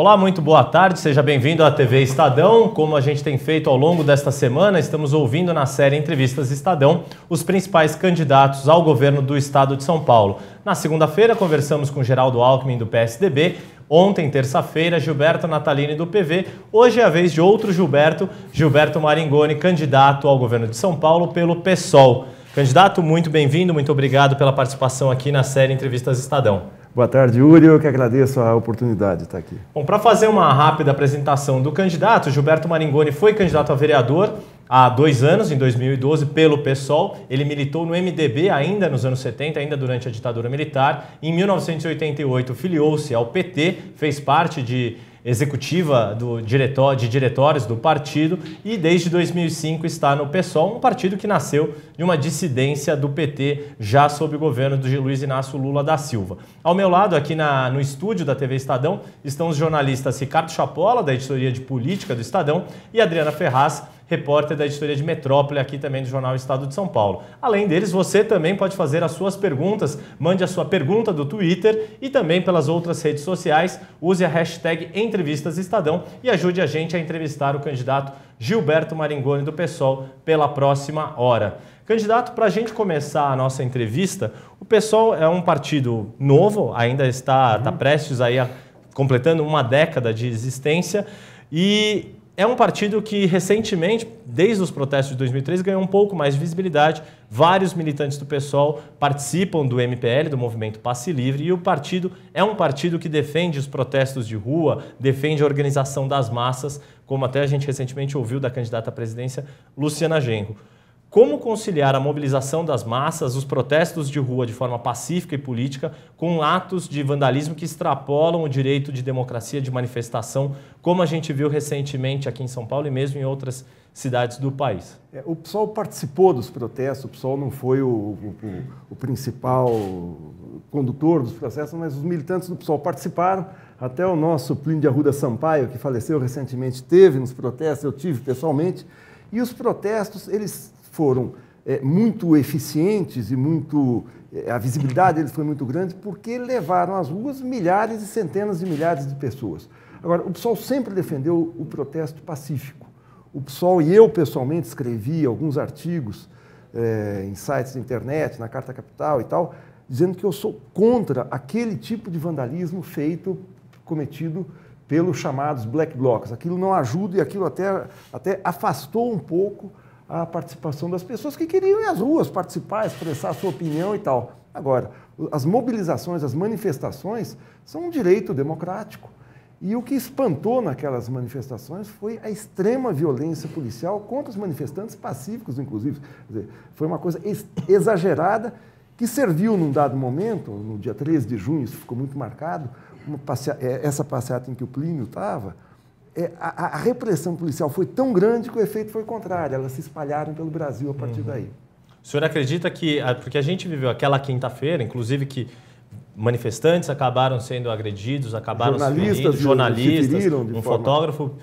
Olá, muito boa tarde, seja bem-vindo à TV Estadão. Como a gente tem feito ao longo desta semana, estamos ouvindo na série Entrevistas Estadão os principais candidatos ao governo do estado de São Paulo. Na segunda-feira, conversamos com Geraldo Alckmin, do PSDB. Ontem, terça-feira, Gilberto Natalini, do PV. Hoje é a vez de outro Gilberto, Gilberto Maringoni, candidato ao governo de São Paulo pelo PSOL. Candidato, muito bem-vindo, muito obrigado pela participação aqui na série Entrevistas Estadão. Boa tarde, Yuri. Eu que agradeço a oportunidade de estar aqui. Bom, para fazer uma rápida apresentação do candidato, Gilberto Maringoni foi candidato a vereador há 2 anos, em 2012, pelo PSOL. Ele militou no MDB ainda nos anos 70, ainda durante a ditadura militar. Em 1988, filiou-se ao PT, fez parte de executiva de diretórios do partido e desde 2005 está no PSOL, um partido que nasceu de uma dissidência do PT já sob o governo de Luiz Inácio Lula da Silva. Ao meu lado, aqui no estúdio da TV Estadão, estão os jornalistas Ricardo Chapola, da editoria de política do Estadão, e Adriana Ferraz, repórter da editoria de Metrópole, aqui também do jornal Estado de São Paulo. Além deles, você também pode fazer as suas perguntas. Mande a sua pergunta do Twitter e também pelas outras redes sociais. Use a hashtag Entrevistas Estadão e ajude a gente a entrevistar o candidato Gilberto Maringoni, do PSOL, pela próxima hora. Candidato, para a gente começar a nossa entrevista, o PSOL é um partido novo, ainda está prestes aí completando uma década de existência e é um partido que recentemente, desde os protestos de 2013, ganhou um pouco mais de visibilidade. Vários militantes do PSOL participam do MPL, do Movimento Passe Livre, e o partido é um partido que defende os protestos de rua, defende a organização das massas, como até a gente recentemente ouviu da candidata à presidência, Luciana Genro. Como conciliar a mobilização das massas, os protestos de rua de forma pacífica e política, com atos de vandalismo que extrapolam o direito de democracia, de manifestação, como a gente viu recentemente aqui em São Paulo e mesmo em outras cidades do país? O PSOL participou dos protestos, o PSOL não foi o principal condutor dos processos, mas os militantes do PSOL participaram. Até o nosso Plínio de Arruda Sampaio, que faleceu recentemente, esteve nos protestos, eu tive pessoalmente, e os protestos, eles foram muito eficientes e a visibilidade deles foi muito grande porque levaram às ruas milhares e centenas de milhares de pessoas. Agora, o PSOL sempre defendeu o protesto pacífico. O PSOL, e eu pessoalmente escrevi alguns artigos em sites de internet, na Carta Capital e tal, dizendo que eu sou contra aquele tipo de vandalismo cometido pelos chamados black blocs. Aquilo não ajuda e aquilo até afastou um pouco a participação das pessoas que queriam ir às ruas, participar, expressar a sua opinião e tal. Agora, as mobilizações, as manifestações são um direito democrático. E o que espantou naquelas manifestações foi a extrema violência policial contra os manifestantes pacíficos, inclusive. Quer dizer, foi uma coisa exagerada que serviu num dado momento, no dia 13 de junho, isso ficou muito marcado, essa passeata em que o Plínio estava. A repressão policial foi tão grande que o efeito foi contrário, elas se espalharam pelo Brasil a partir daí. O senhor acredita que, porque a gente viveu aquela quinta-feira, inclusive que manifestantes acabaram sendo agredidos, acabaram jornalistas, fotógrafo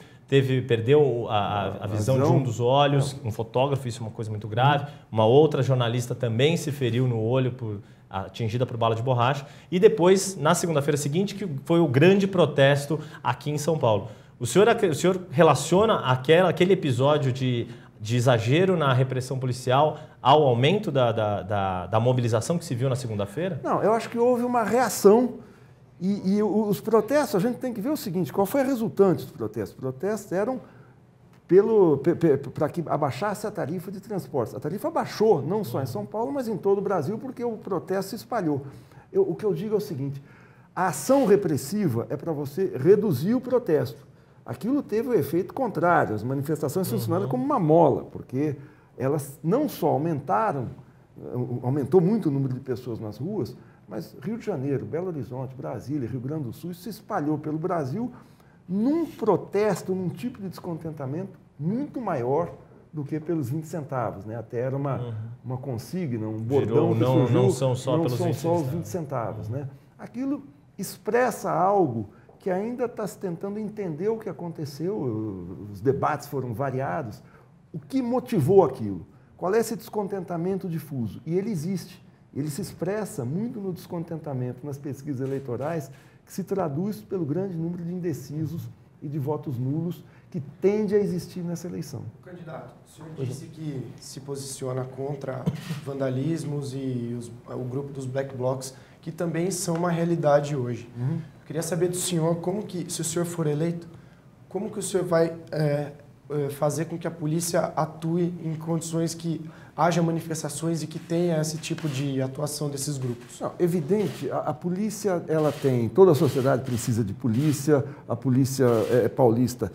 perdeu a visão de um dos olhos, um fotógrafo, isso é uma coisa muito grave, uma outra jornalista também se feriu no olho atingida por bala de borracha, e depois, na segunda-feira seguinte, que foi o grande protesto aqui em São Paulo. O senhor relaciona aquele episódio de exagero na repressão policial ao aumento da mobilização que se viu na segunda-feira? Não, eu acho que houve uma reação e os protestos, a gente tem que ver o seguinte, qual foi a resultante dos protestos? Os protestos eram para que abaixasse a tarifa de transportes. A tarifa abaixou, não só em São Paulo, mas em todo o Brasil, porque o protesto se espalhou. O que eu digo é o seguinte, a ação repressiva é para você reduzir o protesto. Aquilo teve o efeito contrário, as manifestações funcionaram como uma mola, porque elas não só aumentou muito o número de pessoas nas ruas, mas Rio de Janeiro, Belo Horizonte, Brasília, Rio Grande do Sul, isso se espalhou pelo Brasil num protesto, num tipo de descontentamento muito maior do que pelos 20 centavos. Né? Até era uma consigna, um bordão que surgiu, não são só os 20 centavos. Né? Aquilo expressa algo que ainda está se tentando entender o que aconteceu, os debates foram variados, o que motivou aquilo, qual é esse descontentamento difuso, e ele existe. ele se expressa muito no descontentamento nas pesquisas eleitorais, que se traduz pelo grande número de indecisos e de votos nulos que tende a existir nessa eleição. Candidato, o senhor disse que se posiciona contra vandalismos e o grupo dos black blocs, que também são uma realidade hoje. Eu queria saber do senhor, como que, se o senhor for eleito, como que o senhor vai fazer com que a polícia atue em condições que haja manifestações e que tenha esse tipo de atuação desses grupos? Não, evidente, a polícia, ela tem, toda a sociedade precisa de polícia, a polícia paulista,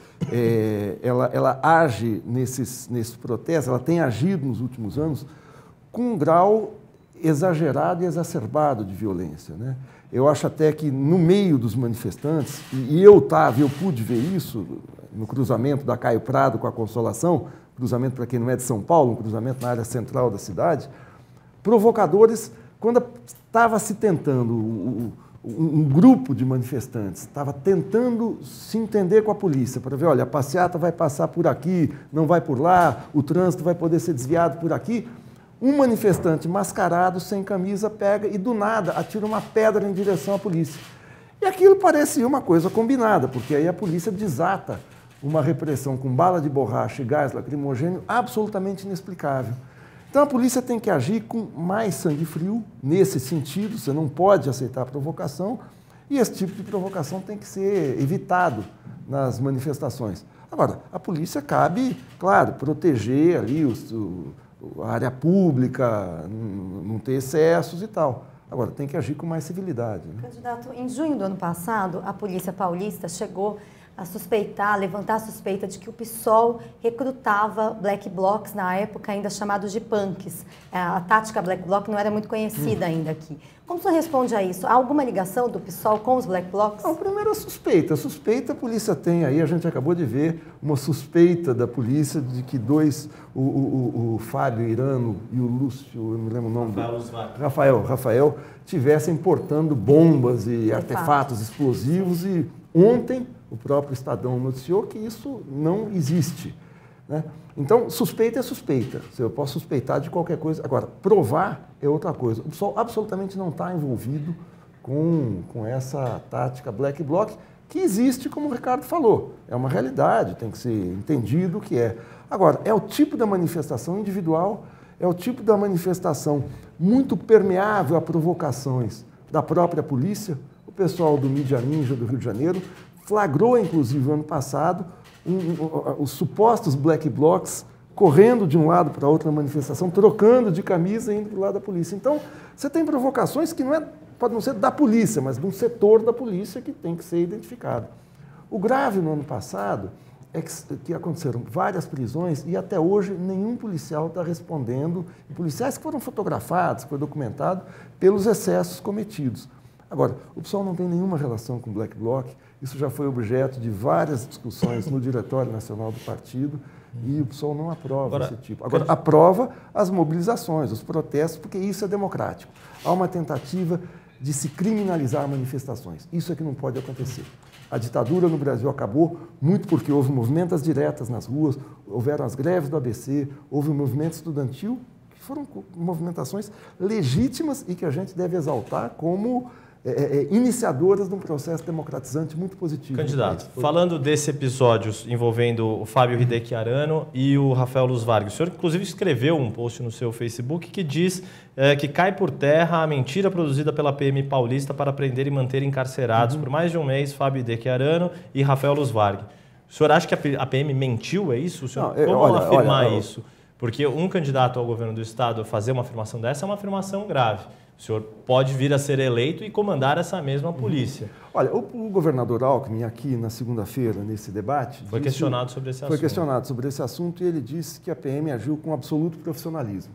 ela age nesses protestos, ela tem agido nos últimos anos com um grau exagerado e exacerbado de violência, né? Eu acho até que no meio dos manifestantes, e eu pude ver isso no cruzamento da Caio Prado com a Consolação, cruzamento, para quem não é de São Paulo, um cruzamento na área central da cidade, provocadores, quando estava se tentando, um grupo de manifestantes estava tentando se entender com a polícia, para ver, olha, a passeata vai passar por aqui, não vai por lá, o trânsito vai poder ser desviado por aqui. Um manifestante mascarado, sem camisa, pega e do nada atira uma pedra em direção à polícia. E aquilo parecia uma coisa combinada, porque aí a polícia desata uma repressão com bala de borracha e gás lacrimogêneo absolutamente inexplicável. Então a polícia tem que agir com mais sangue frio, nesse sentido, você não pode aceitar a provocação, e esse tipo de provocação tem que ser evitado nas manifestações. Agora, a polícia cabe, claro, proteger ali a área pública, não ter excessos e tal. Agora, tem que agir com mais civilidade, né? Candidato, em junho do ano passado, a Polícia Paulista chegou a suspeitar, a levantar a suspeita de que o PSOL recrutava black blocs, na época ainda chamados de punks. A tática black bloc não era muito conhecida ainda aqui. Como o senhor responde a isso? Há alguma ligação do PSOL com os black blocs? Não, primeiro a suspeita. A suspeita a polícia tem aí, a gente acabou de ver uma suspeita da polícia de que o Fábio Irano e o Lúcio, eu não me lembro o nome Rafael, tivessem portando bombas e artefatos explosivos, e ontem o próprio Estadão noticiou que isso não existe, né? Então, suspeita é suspeita. Eu posso suspeitar de qualquer coisa. Agora, provar é outra coisa. O PSOL absolutamente não está envolvido com essa tática black bloc, que existe, como o Ricardo falou. É uma realidade, tem que ser entendido o que é. Agora, é o tipo da manifestação individual, é o tipo da manifestação muito permeável a provocações da própria polícia. O pessoal do Mídia Ninja do Rio de Janeiro flagrou, inclusive, ano passado, os supostos black blocs correndo de um lado para outra manifestação, trocando de camisa e indo para o lado da polícia. Então, você tem provocações que pode não ser da polícia, mas de um setor da polícia que tem que ser identificado. O grave no ano passado é que aconteceram várias prisões e até hoje nenhum policial está respondendo, policiais que foram fotografados, que foi documentado, pelos excessos cometidos. Agora, o PSOL não tem nenhuma relação com o black bloc, isso já foi objeto de várias discussões no Diretório Nacional do Partido, e o PSOL não aprova esse tipo. Agora, aprova as mobilizações, os protestos, porque isso é democrático. Há uma tentativa de se criminalizar manifestações. Isso é que não pode acontecer. A ditadura no Brasil acabou muito porque houve movimentos diretas nas ruas, houveram as greves do ABC, houve um movimento estudantil, que foram movimentações legítimas e que a gente deve exaltar como iniciadoras de um processo democratizante muito positivo. Candidato, falando desse episódio envolvendo o Fábio Hideki Arano e o Rafael Luz Vargas, o senhor inclusive escreveu um post no seu Facebook que diz que cai por terra a mentira produzida pela PM paulista para prender e manter encarcerados por mais de um mês Fábio Hideki Arano e Rafael Luz Vargas. O senhor acha que a PM mentiu, é isso? O senhor, como afirmar isso? Porque um candidato ao governo do Estado fazer uma afirmação dessa é uma afirmação grave. O senhor pode vir a ser eleito e comandar essa mesma polícia. Olha, o governador Alckmin, aqui na segunda-feira, nesse debate... Foi questionado sobre esse assunto. Foi questionado sobre esse assunto e ele disse que a PM agiu com absoluto profissionalismo.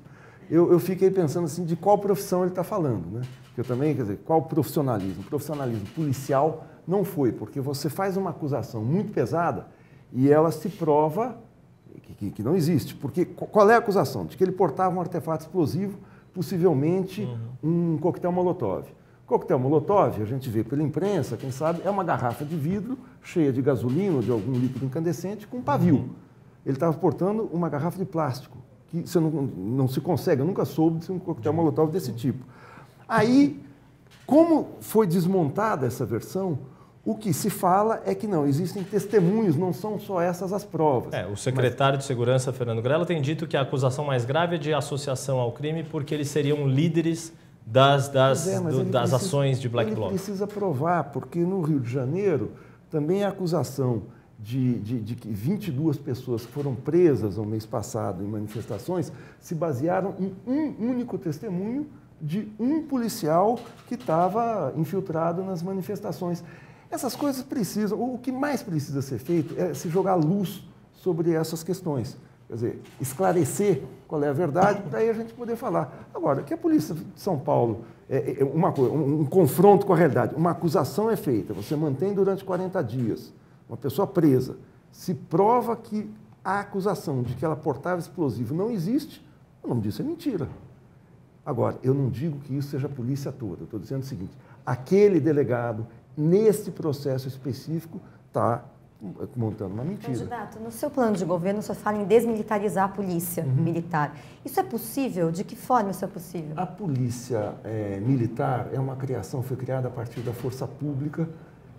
Eu fiquei pensando assim, de qual profissão ele está falando, né? Eu também, quer dizer, qual profissionalismo? Profissionalismo policial não foi, porque você faz uma acusação muito pesada e ela se prova que não existe. Porque qual é a acusação? De que ele portava um artefato explosivo, possivelmente um coquetel molotov. Coquetel molotov, a gente vê pela imprensa, quem sabe, é uma garrafa de vidro cheia de gasolina ou de algum líquido incandescente com pavio. Ele estava portando uma garrafa de plástico, que você não se consegue, eu nunca soube de um coquetel molotov desse tipo. Aí, como foi desmontada essa versão, o que se fala é que não, existem testemunhos, não são só essas as provas. O secretário de Segurança, Fernando Grella, tem dito que a acusação mais grave é de associação ao crime porque eles seriam líderes das ações de Black Bloc. Ele precisa provar, porque no Rio de Janeiro também a acusação de que 22 pessoas que foram presas no mês passado em manifestações se basearam em um único testemunho de um policial que estava infiltrado nas manifestações. Essas coisas precisam, o que mais precisa ser feito é se jogar luz sobre essas questões. Quer dizer, esclarecer qual é a verdade, para aí a gente poder falar. Agora, que a Polícia de São Paulo, um confronto com a realidade, uma acusação é feita, você mantém durante 40 dias uma pessoa presa, se prova que a acusação de que ela portava explosivo não existe, o nome disso é mentira. Agora, eu não digo que isso seja a polícia toda, eu estou dizendo o seguinte, aquele delegado, nesse processo específico, está montando uma mentira. Candidato, no seu plano de governo, o senhor fala em desmilitarizar a polícia militar. Isso é possível? De que forma isso é possível? A polícia militar é uma criação, foi criada a partir da força pública,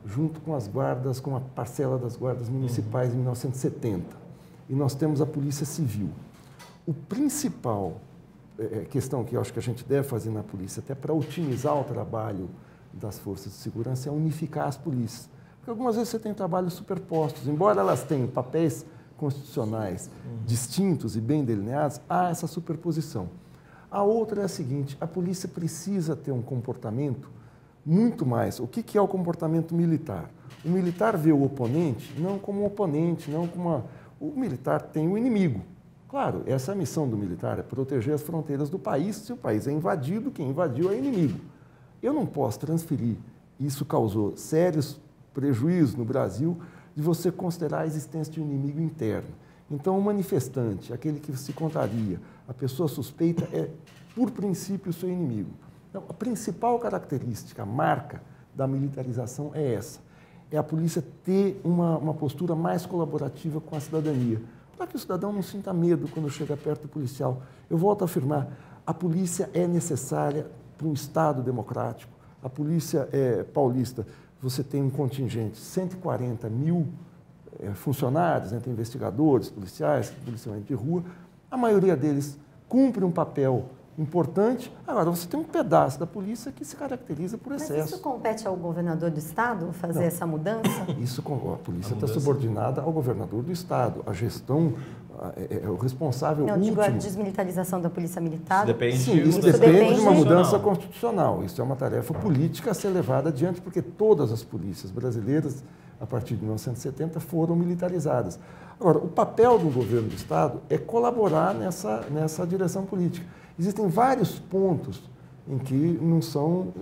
junto com as guardas, com a parcela das guardas municipais em 1970. E nós temos a polícia civil. O principal questão que eu acho que a gente deve fazer na polícia, até para otimizar o trabalho das forças de segurança, é unificar as polícias. Porque algumas vezes você tem trabalhos superpostos. Embora elas tenham papéis constitucionais distintos e bem delineados, há essa superposição. A outra é a seguinte, a polícia precisa ter um comportamento muito mais. O que é o comportamento militar? O militar vê o oponente não como um oponente, não como o militar tem um inimigo. Claro, essa é a missão do militar, é proteger as fronteiras do país. Se o país é invadido, quem invadiu é inimigo. Eu não posso transferir, isso causou sérios prejuízos no Brasil, de você considerar a existência de um inimigo interno. Então, o manifestante, aquele que se contraria, a pessoa suspeita é, por princípio, o seu inimigo. Então, a principal característica, a marca da militarização é essa. É a polícia ter uma postura mais colaborativa com a cidadania, para que o cidadão não sinta medo quando chega perto do policial. Eu volto a afirmar, a polícia é necessária para um Estado democrático. A polícia paulista, você tem um contingente, 140 mil funcionários, entre investigadores, policiais, policiamento de rua, a maioria deles cumpre um papel importante. Agora, você tem um pedaço da polícia que se caracteriza por excesso. Mas isso compete ao governador do Estado fazer essa mudança? A polícia está subordinada ao governador do Estado. A gestão é o responsável último. Digo a desmilitarização da polícia militar. Isso depende de uma mudança constitucional. Isso é uma tarefa política a ser levada adiante, porque todas as polícias brasileiras, a partir de 1970, foram militarizadas. Agora, o papel do governo do Estado é colaborar nessa direção política. Existem vários pontos em que não são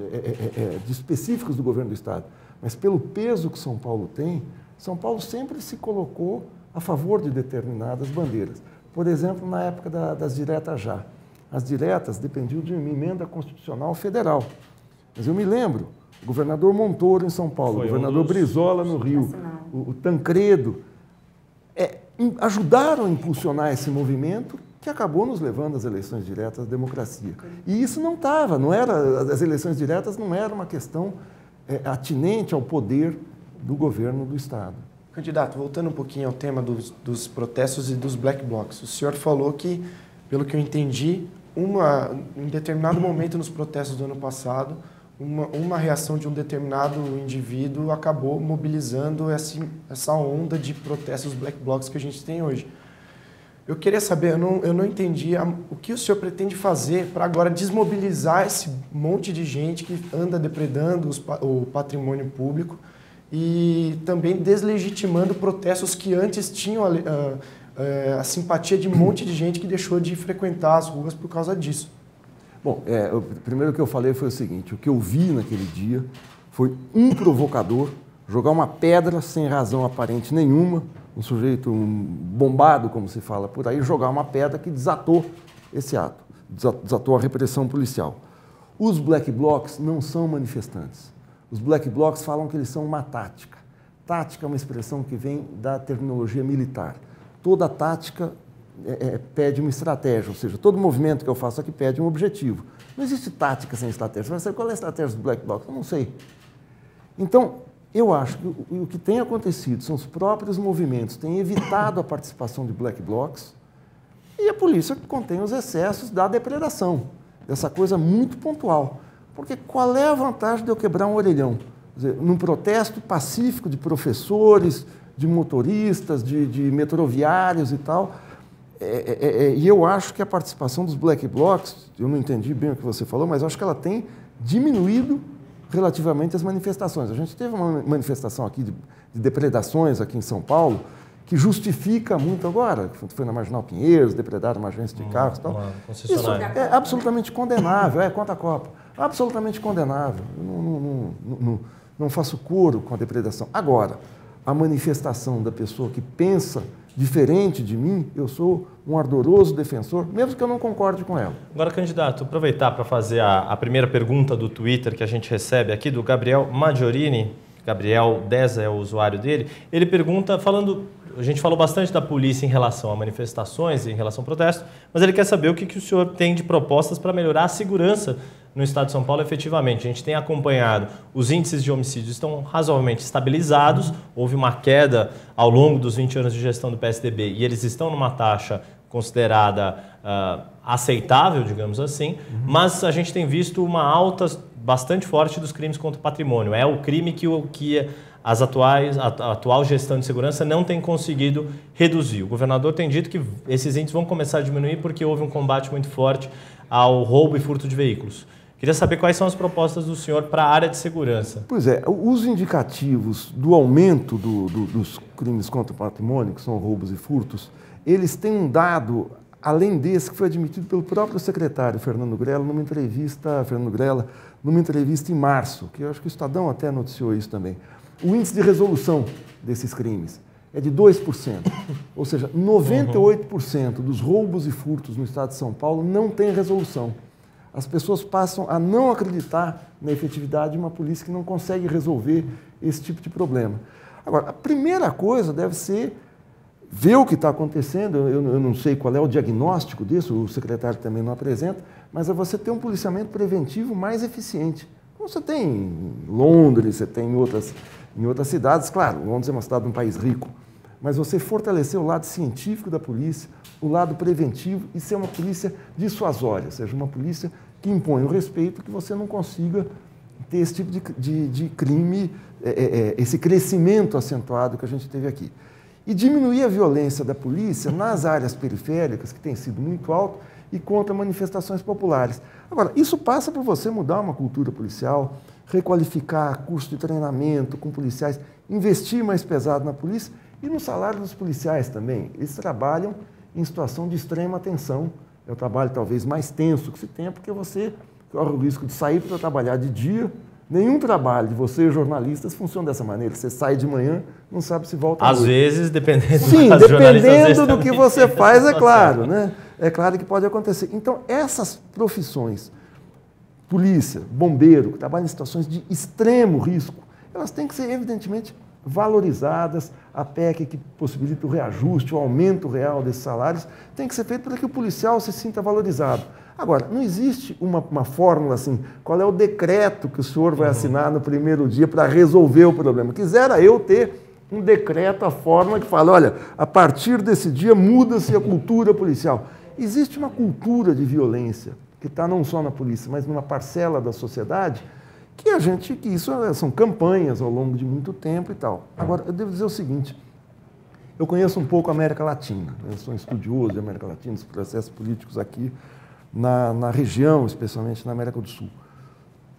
específicos do governo do Estado, mas pelo peso que São Paulo tem, São Paulo sempre se colocou a favor de determinadas bandeiras. Por exemplo, na época das diretas já. As diretas dependiam de uma emenda constitucional federal. Mas eu me lembro, o governador Montoro em São Paulo, o governador Brizola no Rio, o Tancredo, ajudaram a impulsionar esse movimento que acabou nos levando às eleições diretas à democracia. E isso não estava, as eleições diretas não era uma questão atinente ao poder do governo do Estado. Candidato, voltando um pouquinho ao tema dos protestos e dos black blocs, o senhor falou que, pelo que eu entendi, em determinado momento nos protestos do ano passado, uma reação de um determinado indivíduo acabou mobilizando essa onda de protestos black blocs que a gente tem hoje. Eu queria saber, eu não entendi o que o senhor pretende fazer para agora desmobilizar esse monte de gente que anda depredando o patrimônio público e também deslegitimando protestos que antes tinham a simpatia de um monte de gente que deixou de frequentar as ruas por causa disso. Bom, o primeiro que eu falei foi o seguinte, o que eu vi naquele dia foi um provocador jogar uma pedra sem razão aparente nenhuma, um sujeito bombado, como se fala por aí, jogar uma pedra que desatou esse ato, desatou a repressão policial. Os black blocs não são manifestantes. Os black blocs falam que eles são uma tática. Tática é uma expressão que vem da terminologia militar. Toda tática pede uma estratégia, ou seja, todo movimento que eu faço aqui pede um objetivo. Não existe tática sem estratégia. Você vai saber qual é a estratégia do Black Bloc? Eu não sei. Então, eu acho que o que tem acontecido são os próprios movimentos têm evitado a participação de Black Blocs e a polícia contém os excessos da depredação, dessa coisa muito pontual. Porque qual é a vantagem de eu quebrar um orelhão? Quer dizer, num protesto pacífico de professores, de motoristas, de metroviários e tal. E eu acho que a participação dos Black Blocs, eu não entendi bem o que você falou, mas eu acho que ela tem diminuído relativamente às manifestações. A gente teve uma manifestação aqui de depredações aqui em São Paulo, que justifica muito agora, foi na Marginal Pinheiros, depredaram uma agência de carros e tal. Isso é absolutamente condenável, conta a Copa. Absolutamente condenável. Não faço coro com a depredação. Agora, a manifestação da pessoa que pensa diferente de mim, eu sou um ardoroso defensor, mesmo que eu não concorde com ela. Agora, candidato, aproveitar para fazer a primeira pergunta do Twitter que a gente recebe aqui, do Gabriel Maggiorini. Gabriel Deza é o usuário dele. Ele pergunta, a gente falou bastante da polícia em relação a manifestações, em relação ao protesto, mas ele quer saber o que o senhor tem de propostas para melhorar a segurança no estado de São Paulo efetivamente. A gente tem acompanhado, os índices de homicídios estão razoavelmente estabilizados, houve uma queda ao longo dos 20 anos de gestão do PSDB e eles estão numa taxa considerada aceitável, digamos assim, mas a gente tem visto uma alta bastante forte dos crimes contra o patrimônio. É o crime que a atual gestão de segurança não tem conseguido reduzir. O governador tem dito que esses índices vão começar a diminuir porque houve um combate muito forte ao roubo e furto de veículos. Queria saber quais são as propostas do senhor para a área de segurança. Pois é, os indicativos do aumento dos crimes contra o patrimônio, que são roubos e furtos, eles têm um dado, além desse, que foi admitido pelo próprio secretário Fernando Grella, numa entrevista em março, que eu acho que o Estadão até noticiou isso também. O índice de resolução desses crimes é de 2%, ou seja, 98% dos roubos e furtos no estado de São Paulo não tem resolução. As pessoas passam a não acreditar na efetividade de uma polícia que não consegue resolver esse tipo de problema. Agora, a primeira coisa deve ser ver o que está acontecendo. Eu não sei qual é o diagnóstico disso, o secretário também não apresenta, mas é você ter um policiamento preventivo mais eficiente. Como você tem em Londres, você tem em outras cidades, claro, Londres é uma cidade de um país rico, mas você fortalecer o lado científico da polícia, o lado preventivo e ser uma polícia dissuasória, ou seja, uma polícia que impõe o respeito, que você não consiga ter esse tipo de crime, esse crescimento acentuado que a gente teve aqui. E diminuir a violência da polícia nas áreas periféricas, que tem sido muito alto, e contra manifestações populares. Agora, isso passa por você mudar uma cultura policial, requalificar curso de treinamento com policiais, investir mais pesado na polícia e no salário dos policiais também. Eles trabalham em situação de extrema tensão. É o trabalho talvez mais tenso que se tem, porque você corre o risco de sair para trabalhar de dia. Nenhum trabalho de vocês, jornalistas, funciona dessa maneira. Você sai de manhã, não sabe se volta à noite. Às vezes, dependendo Sim, dependendo do que você faz, é claro, né? É claro que pode acontecer. Então, essas profissões, polícia, bombeiro, que trabalham em situações de extremo risco, elas têm que ser, evidentemente, valorizadas. A PEC que possibilita o reajuste, o aumento real desses salários, tem que ser feito para que o policial se sinta valorizado. Agora, não existe uma fórmula assim, qual é o decreto que o senhor vai assinar no primeiro dia para resolver o problema. Quisera eu ter um decreto, a fórmula que fala, olha, a partir desse dia muda-se a cultura policial. Existe uma cultura de violência que está não só na polícia, mas numa parcela da sociedade, que isso são campanhas ao longo de muito tempo e tal. Agora, eu devo dizer o seguinte, eu conheço um pouco a América Latina, eu sou um estudioso da América Latina, dos processos políticos aqui, na região, especialmente na América do Sul.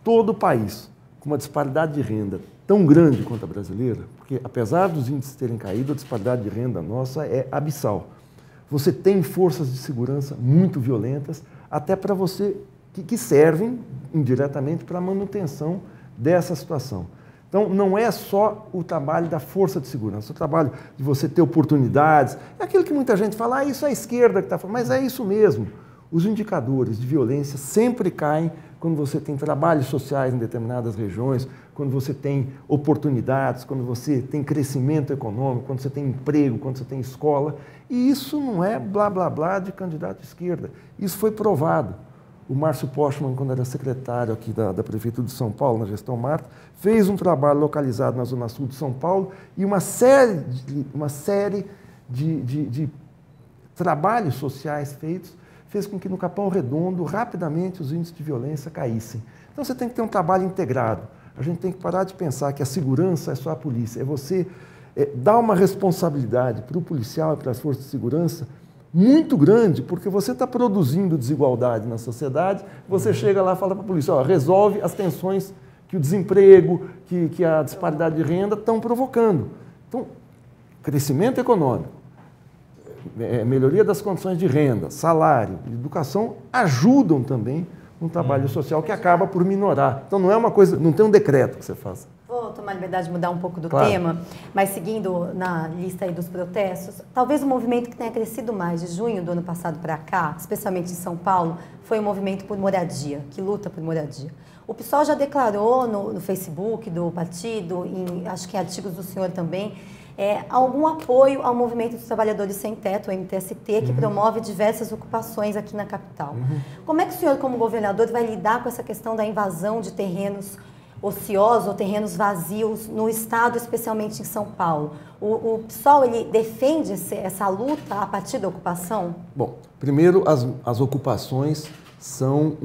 Todo o país com uma disparidade de renda tão grande quanto a brasileira, porque apesar dos índices terem caído, a disparidade de renda nossa é abissal. Você tem forças de segurança muito violentas, até para você, que servem indiretamente para a manutenção dessa situação. Então, não é só o trabalho da força de segurança, o trabalho de você ter oportunidades. É aquilo que muita gente fala, isso é a esquerda que está falando, mas é isso mesmo. Os indicadores de violência sempre caem quando você tem trabalhos sociais em determinadas regiões, quando você tem oportunidades, quando você tem crescimento econômico, quando você tem emprego, quando você tem escola. E isso não é blá, blá, blá de candidato à esquerda. Isso foi provado. O Márcio Postman, quando era secretário aqui da Prefeitura de São Paulo, na gestão Marta, fez um trabalho localizado na Zona Sul de São Paulo e uma série de trabalhos sociais feitos fez com que no Capão Redondo, rapidamente, os índices de violência caíssem. Então, você tem que ter um trabalho integrado. A gente tem que parar de pensar que a segurança é só a polícia. É você dar uma responsabilidade para o policial e para as forças de segurança muito grande, porque você está produzindo desigualdade na sociedade, você chega lá e fala para a polícia, ó, resolve as tensões que o desemprego, que a disparidade de renda estão provocando. Então, crescimento econômico, melhoria das condições de renda, salário, educação, ajudam também um trabalho social que acaba por minorar. Então, não é uma coisa, não tem um decreto que você faça. Vou tomar a liberdade de mudar um pouco do Claro. tema, mas seguindo na lista aí dos protestos, talvez o movimento que tenha crescido mais de junho do ano passado para cá, especialmente em São Paulo, foi o movimento por moradia, que luta por moradia. O PSOL já declarou no Facebook do partido, acho que em artigos do senhor também, algum apoio ao movimento dos trabalhadores sem teto, o MTST, que promove diversas ocupações aqui na capital. Como é que o senhor, como governador, vai lidar com essa questão da invasão de terrenos ociosos ou terrenos vazios no estado, especialmente em São Paulo? O PSOL, ele defende essa luta a partir da ocupação? Bom, primeiro, as ocupações são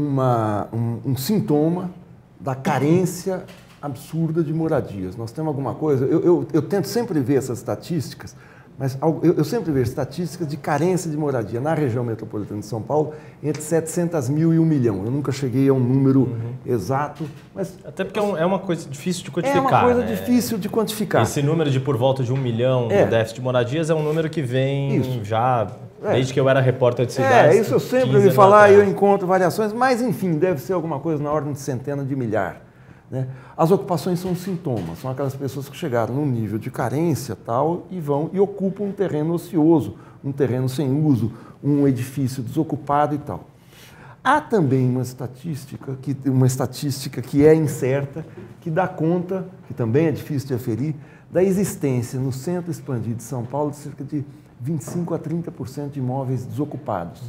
um sintoma da carência absurda de moradias. Nós temos alguma coisa... Eu tento sempre ver essas estatísticas, mas eu sempre vejo estatísticas de carência de moradia na região metropolitana de São Paulo entre 700 mil e 1 milhão. Eu nunca cheguei a um número exato, mas... Até porque é uma coisa difícil de quantificar. É uma coisa né? difícil de quantificar. Esse número de por volta de 1 milhão do déficit de moradias é um número que vem já desde que eu era repórter de cidades. Isso eu sempre ouvi falar e eu encontro variações, mas enfim, deve ser alguma coisa na ordem de centena de milhar. Né? As ocupações são sintomas, são aquelas pessoas que chegaram num nível de carência tal e vão e ocupam um terreno ocioso, um terreno sem uso, um edifício desocupado e tal. Há também uma estatística que é incerta, que dá conta, que também é difícil de aferir, da existência no centro expandido de São Paulo de cerca de 25% a 30% de imóveis desocupados.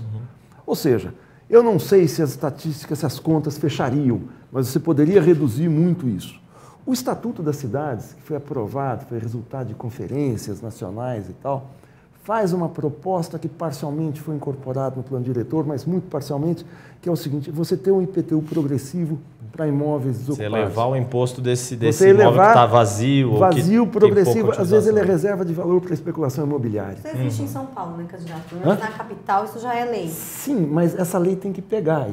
Ou seja, eu não sei se as estatísticas, se as contas fechariam, mas você poderia reduzir muito isso. O Estatuto das Cidades, que foi aprovado, foi resultado de conferências nacionais e tal, faz uma proposta que parcialmente foi incorporada no plano diretor, mas muito parcialmente, que é o seguinte, você ter um IPTU progressivo para imóveis desocupados. Você elevar o imposto desse imóvel que está vazio. Vazio, progressivo, às vezes ele é reserva de valor para especulação imobiliária. Isso existe em São Paulo, né, candidato? Na capital isso já é lei. Sim, mas essa lei tem que pegar,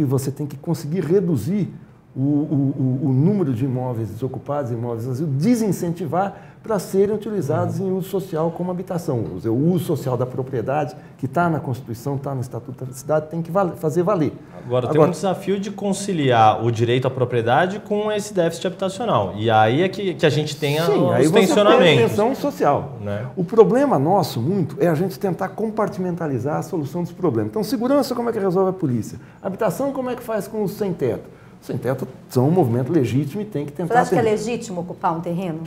você tem que conseguir reduzir o número de imóveis desocupados, imóveis vazios, desincentivar para serem utilizados em uso social como habitação. O uso social da propriedade, que está na Constituição, está no Estatuto da Cidade, tem que fazer valer. Agora, tem um desafio de conciliar o direito à propriedade com esse déficit habitacional. E aí é que a gente tem os tensionamentos. Tem a tensão social. Né? O problema nosso, muito, é a gente tentar compartimentalizar a solução dos problemas. Então, segurança, como é que resolve a polícia? Habitação, como é que faz com os sem-teto? Os sem-teto são um movimento legítimo e tem que tentar... Você acha que é legítimo ocupar um terreno?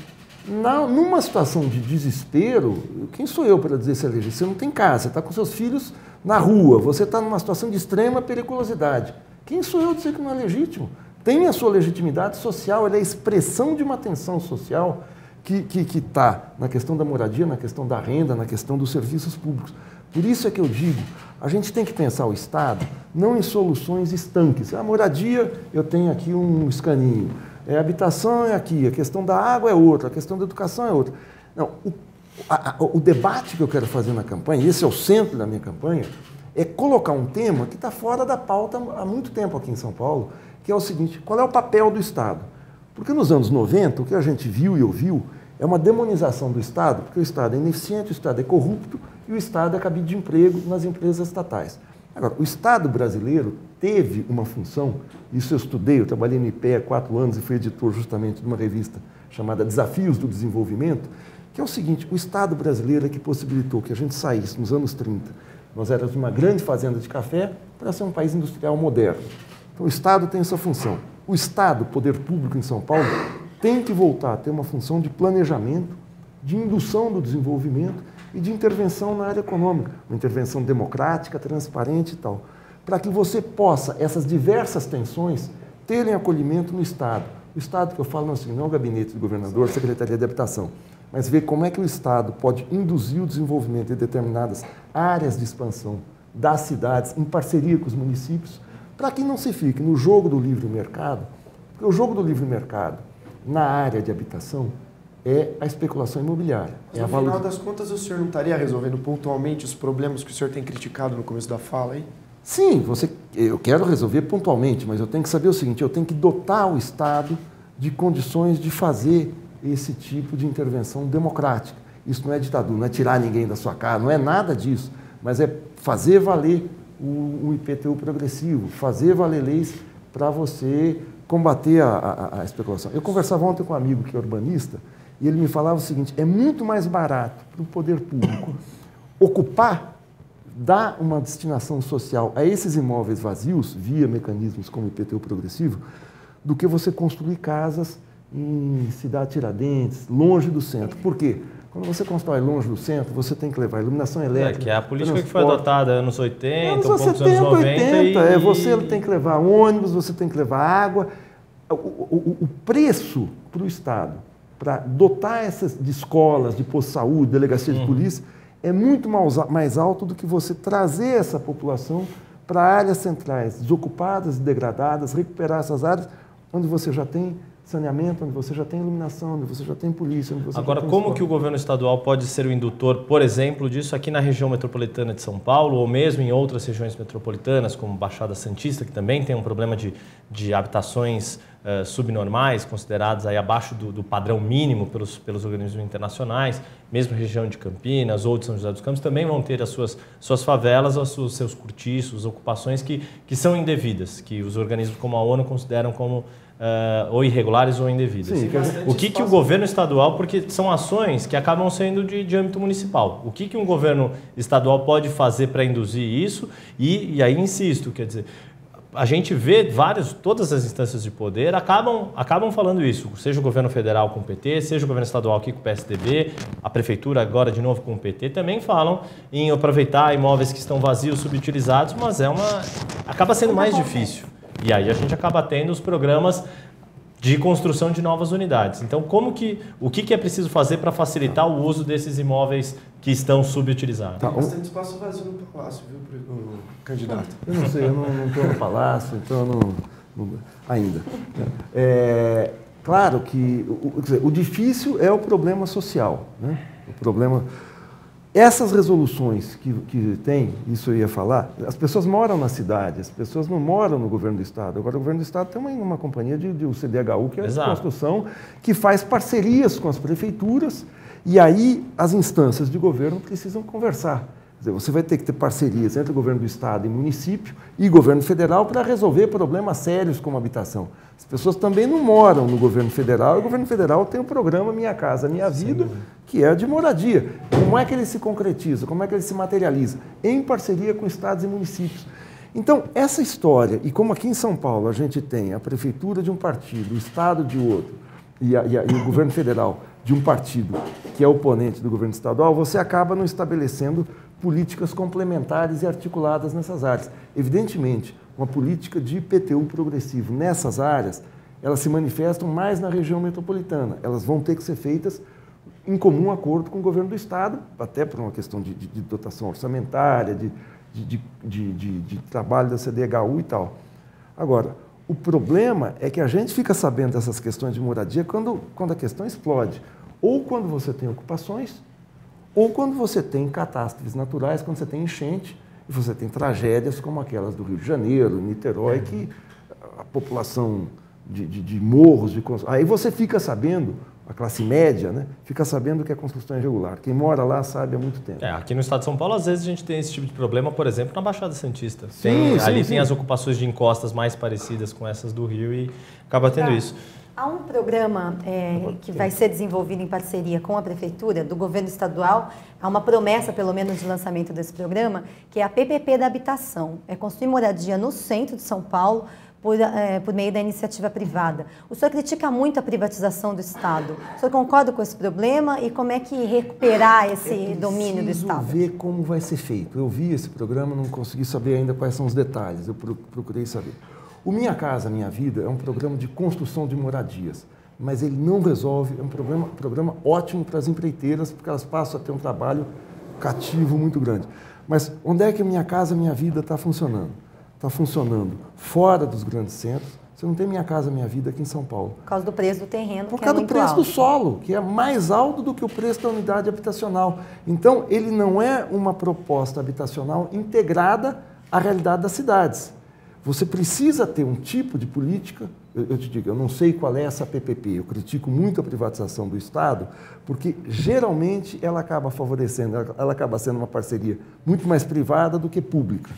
Numa situação de desespero, quem sou eu para dizer se é legítimo? Você não tem casa, você está com seus filhos na rua, você está numa situação de extrema periculosidade. Quem sou eu dizer que não é legítimo? Tem a sua legitimidade social, ela é a expressão de uma tensão social que está na questão da moradia, na questão da renda, na questão dos serviços públicos. Por isso é que eu digo, a gente tem que pensar o Estado não em soluções estanques. A moradia, eu tenho aqui um escaninho. A habitação é aqui, a questão da água é outra, a questão da educação é outra. Não, o debate que eu quero fazer na campanha, e esse é o centro da minha campanha, é colocar um tema que está fora da pauta há muito tempo aqui em São Paulo, que é o seguinte, qual é o papel do Estado? Porque nos anos 90, o que a gente viu e ouviu é uma demonização do Estado, porque o Estado é ineficiente, o Estado é corrupto e o Estado é cabide de emprego nas empresas estatais. Agora, o Estado brasileiro teve uma função, isso eu estudei, eu trabalhei no IPE há 4 anos e fui editor justamente de uma revista chamada Desafios do Desenvolvimento, que é o seguinte, o Estado brasileiro é que possibilitou que a gente saísse nos anos 30, nós éramos uma grande fazenda de café para ser um país industrial moderno. Então, o Estado tem essa função. O Estado, poder público em São Paulo, tem que voltar a ter uma função de planejamento, de indução do desenvolvimento e de intervenção na área econômica, uma intervenção democrática, transparente e tal, para que você possa, essas diversas tensões, terem acolhimento no Estado. O Estado que eu falo assim, não é o gabinete do governador, Secretaria de Habitação, mas ver como é que o Estado pode induzir o desenvolvimento de determinadas áreas de expansão das cidades, em parceria com os municípios, para que não se fique no jogo do livre mercado, porque o jogo do livre mercado, na área de habitação, é a especulação imobiliária. Mas no final das contas, o senhor não estaria resolvendo pontualmente os problemas que o senhor tem criticado no começo da fala aí? Sim, eu quero resolver pontualmente, mas eu tenho que saber o seguinte, eu tenho que dotar o Estado de condições de fazer esse tipo de intervenção democrática. Isso não é ditadura, não é tirar ninguém da sua casa, não é nada disso, mas é fazer valer o IPTU progressivo, fazer valer leis para você combater a especulação. Eu conversava ontem com um amigo que é urbanista e ele me falava o seguinte, é muito mais barato para o poder público ocupar, dar uma destinação social a esses imóveis vazios, via mecanismos como o IPTU progressivo, do que você construir casas em Cidade Tiradentes, longe do centro. Por quê? Quando você constrói longe do centro, você tem que levar iluminação elétrica. Que é a política que foi adotada anos 80, anos um pouco 70, anos 90. 80. Você tem que levar ônibus, você tem que levar água. O preço para o Estado, para dotar essas de escolas, de posto de saúde, delegacia de polícia, é muito mais alto do que você trazer essa população para áreas centrais, desocupadas, degradadas, recuperar essas áreas onde você já tem saneamento, onde você já tem iluminação, onde você já tem polícia. Onde você Agora, já tem como escola. que o governo estadual pode ser o indutor, por exemplo, disso aqui na região metropolitana de São Paulo, ou mesmo em outras regiões metropolitanas, como Baixada Santista, que também tem um problema de habitações subnormais, consideradas aí abaixo do padrão mínimo pelos organismos internacionais, mesmo região de Campinas ou de São José dos Campos, também vão ter as suas favelas, os seus cortiços, ocupações que são indevidas, que os organismos como a ONU consideram como ou irregulares ou indevidas. Sim, O que o governo estadual, porque são ações que acabam sendo de âmbito municipal, o que um governo estadual pode fazer para induzir isso? E aí insisto, quer dizer, a gente vê todas as instâncias de poder acabam falando isso, seja o governo federal com o PT, seja o governo estadual aqui com o PSDB, a prefeitura agora de novo com o PT, também falam em aproveitar imóveis que estão vazios, subutilizados, mas acaba sendo mais difícil. E aí a gente acaba tendo os programas de construção de novas unidades. Então, o que é preciso fazer para facilitar o uso desses imóveis que estão subutilizados? Tem bastante espaço vazio no palácio, viu, candidato? Eu não sei, eu não estou no palácio, então eu não ainda. Claro que o difícil é o problema social, né? O problema. Essas resoluções que tem, isso eu ia falar, as pessoas moram na cidade, as pessoas não moram no governo do Estado. Agora, o governo do Estado tem uma companhia de CDHU, que é a construção, que faz parcerias com as prefeituras, e aí as instâncias de governo precisam conversar. Quer dizer, você vai ter que ter parcerias entre o governo do Estado e município e governo federal para resolver problemas sérios como habitação. As pessoas também não moram no governo federal, e o governo federal tem o programa Minha Casa Minha Vida, que é de moradia. Como é que ele se concretiza? Como é que ele se materializa? Em parceria com estados e municípios. Então, essa história, e como aqui em São Paulo a gente tem a prefeitura de um partido, o estado de outro, e o governo federal de um partido que é oponente do governo estadual, você acaba não estabelecendo políticas complementares e articuladas nessas áreas. Evidentemente, uma política de IPTU progressivo nessas áreas, elas se manifestam mais na região metropolitana. Elas vão ter que ser feitas em comum acordo com o governo do Estado, até por uma questão de dotação orçamentária, de trabalho da CDHU e tal. Agora, o problema é que a gente fica sabendo dessas questões de moradia quando a questão explode. Ou quando você tem ocupações, ou quando você tem catástrofes naturais, quando você tem enchente, e você tem tragédias como aquelas do Rio de Janeiro, Niterói, que a população de morros, aí você fica sabendo, a classe média, né, fica sabendo que a construção é irregular. Quem mora lá sabe há muito tempo. Aqui no estado de São Paulo, às vezes a gente tem esse tipo de problema, por exemplo, na Baixada Santista. Ali tem as ocupações de encostas mais parecidas com essas do Rio e acaba tendo isso. Há um programa que vai ser desenvolvido em parceria com a Prefeitura, do governo estadual, há uma promessa, pelo menos, de lançamento desse programa, que é a PPP da habitação. É construir moradia no centro de São Paulo por meio da iniciativa privada. O senhor critica muito a privatização do Estado. O senhor concorda com esse problema e como é que recuperar esse domínio do Estado? Ver como vai ser feito. Eu vi esse programa, não consegui saber ainda quais são os detalhes, eu procurei saber. O Minha Casa Minha Vida é um programa de construção de moradias, mas ele não resolve, é um programa ótimo para as empreiteiras, porque elas passam a ter um trabalho cativo muito grande. Mas onde é que Minha Casa Minha Vida está funcionando? Está funcionando fora dos grandes centros. Você não tem Minha Casa Minha Vida aqui em São Paulo. Por causa do preço do terreno, Por causa do preço do solo, que é mais alto do que o preço da unidade habitacional. Então, ele não é uma proposta habitacional integrada à realidade das cidades. Você precisa ter um tipo de política, eu te digo, eu não sei qual é essa PPP, eu critico muito a privatização do Estado, porque geralmente ela acaba favorecendo, ela acaba sendo uma parceria muito mais privada do que pública.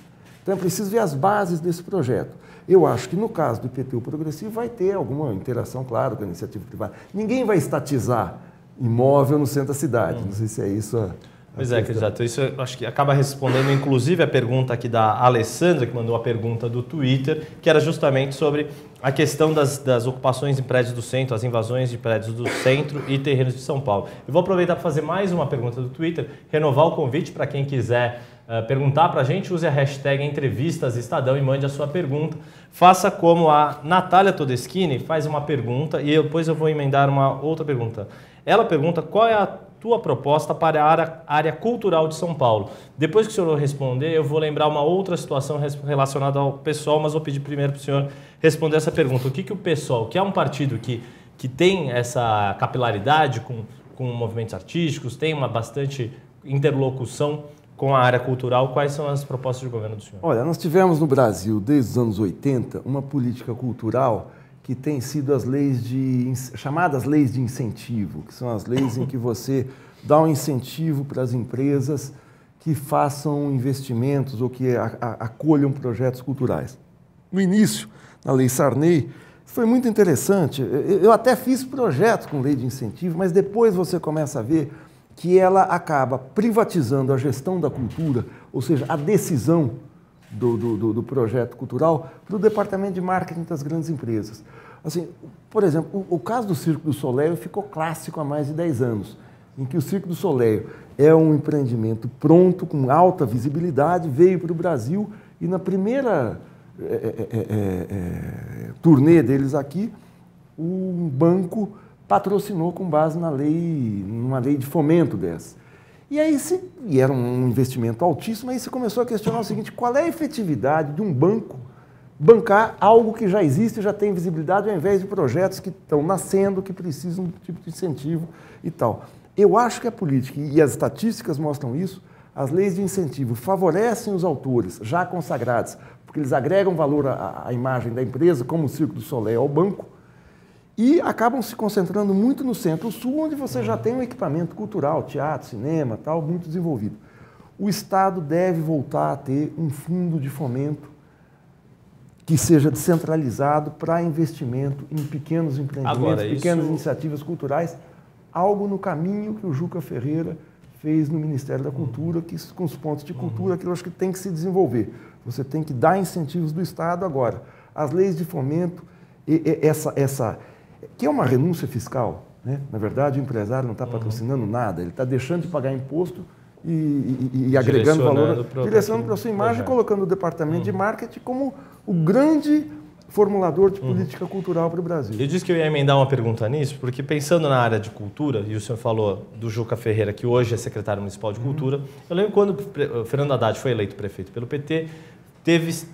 Então é preciso ver as bases desse projeto. Eu acho que no caso do IPTU progressivo vai ter alguma interação, claro, com a iniciativa privada. Ninguém vai estatizar imóvel no centro da cidade, não sei se é isso Pois é, candidato, isso eu acho que acaba respondendo inclusive a pergunta aqui da Alessandra, que mandou a pergunta do Twitter, que era justamente sobre a questão das ocupações em prédios do centro, as invasões de prédios do centro e terrenos de São Paulo. Eu vou aproveitar para fazer mais uma pergunta do Twitter, renovar o convite para quem quiser perguntar para a gente, use a hashtag entrevistasestadão e mande a sua pergunta. Faça como a Natália Todeschini faz uma pergunta e depois eu vou emendar uma outra pergunta. Ela pergunta qual é a tua proposta para a área cultural de São Paulo. Depois que o senhor responder, eu vou lembrar uma outra situação relacionada ao PSOL, mas vou pedir primeiro para o senhor responder essa pergunta. O que o PSOL, que é um partido que tem essa capilaridade com movimentos artísticos, tem uma bastante interlocução com a área cultural, quais são as propostas de governo do senhor? Olha, nós tivemos no Brasil, desde os anos 80, uma política cultural que tem sido as leis chamadas leis de incentivo, que são as leis em que você dá um incentivo para as empresas que façam investimentos ou que acolham projetos culturais. No início, na Lei Sarney, foi muito interessante. Eu até fiz projetos com lei de incentivo, mas depois você começa a ver que ela acaba privatizando a gestão da cultura, ou seja, a decisão do projeto cultural para o departamento de marketing das grandes empresas. Assim, por exemplo, o caso do Circo do Soleil ficou clássico há mais de 10 anos, em que o Circo do Soleil é um empreendimento pronto, com alta visibilidade, veio para o Brasil e na primeira turnê deles aqui, um banco patrocinou com base numa lei de fomento dessa. E aí, e era um investimento altíssimo, aí você começou a questionar o seguinte, qual é a efetividade de um banco bancar algo que já existe, já tem visibilidade, ao invés de projetos que estão nascendo, que precisam de tipo de incentivo e tal. Eu acho que a política, e as estatísticas mostram isso, as leis de incentivo favorecem os autores já consagrados, porque eles agregam valor à imagem da empresa, como o Circo do Soleil ao banco, e acabam se concentrando muito no Centro-Sul, onde você já tem um equipamento cultural, teatro, cinema, tal, muito desenvolvido. O Estado deve voltar a ter um fundo de fomento que seja descentralizado para investimento em pequenos empreendimentos, pequenas iniciativas culturais, algo no caminho que o Juca Ferreira fez no Ministério da Cultura, que com os pontos de cultura, que eu acho que tem que se desenvolver. Você tem que dar incentivos do Estado agora. As leis de fomento, que é uma renúncia fiscal, né? Na verdade, o empresário não está patrocinando nada, ele está deixando de pagar imposto e agregando valor, direcionando para a sua imagem, colocando o departamento de marketing como o grande formulador de política cultural para o Brasil. Eu disse que eu ia emendar uma pergunta nisso, porque pensando na área de cultura, e o senhor falou do Juca Ferreira, que hoje é secretário municipal de cultura, eu lembro quando o Fernando Haddad foi eleito prefeito pelo PT,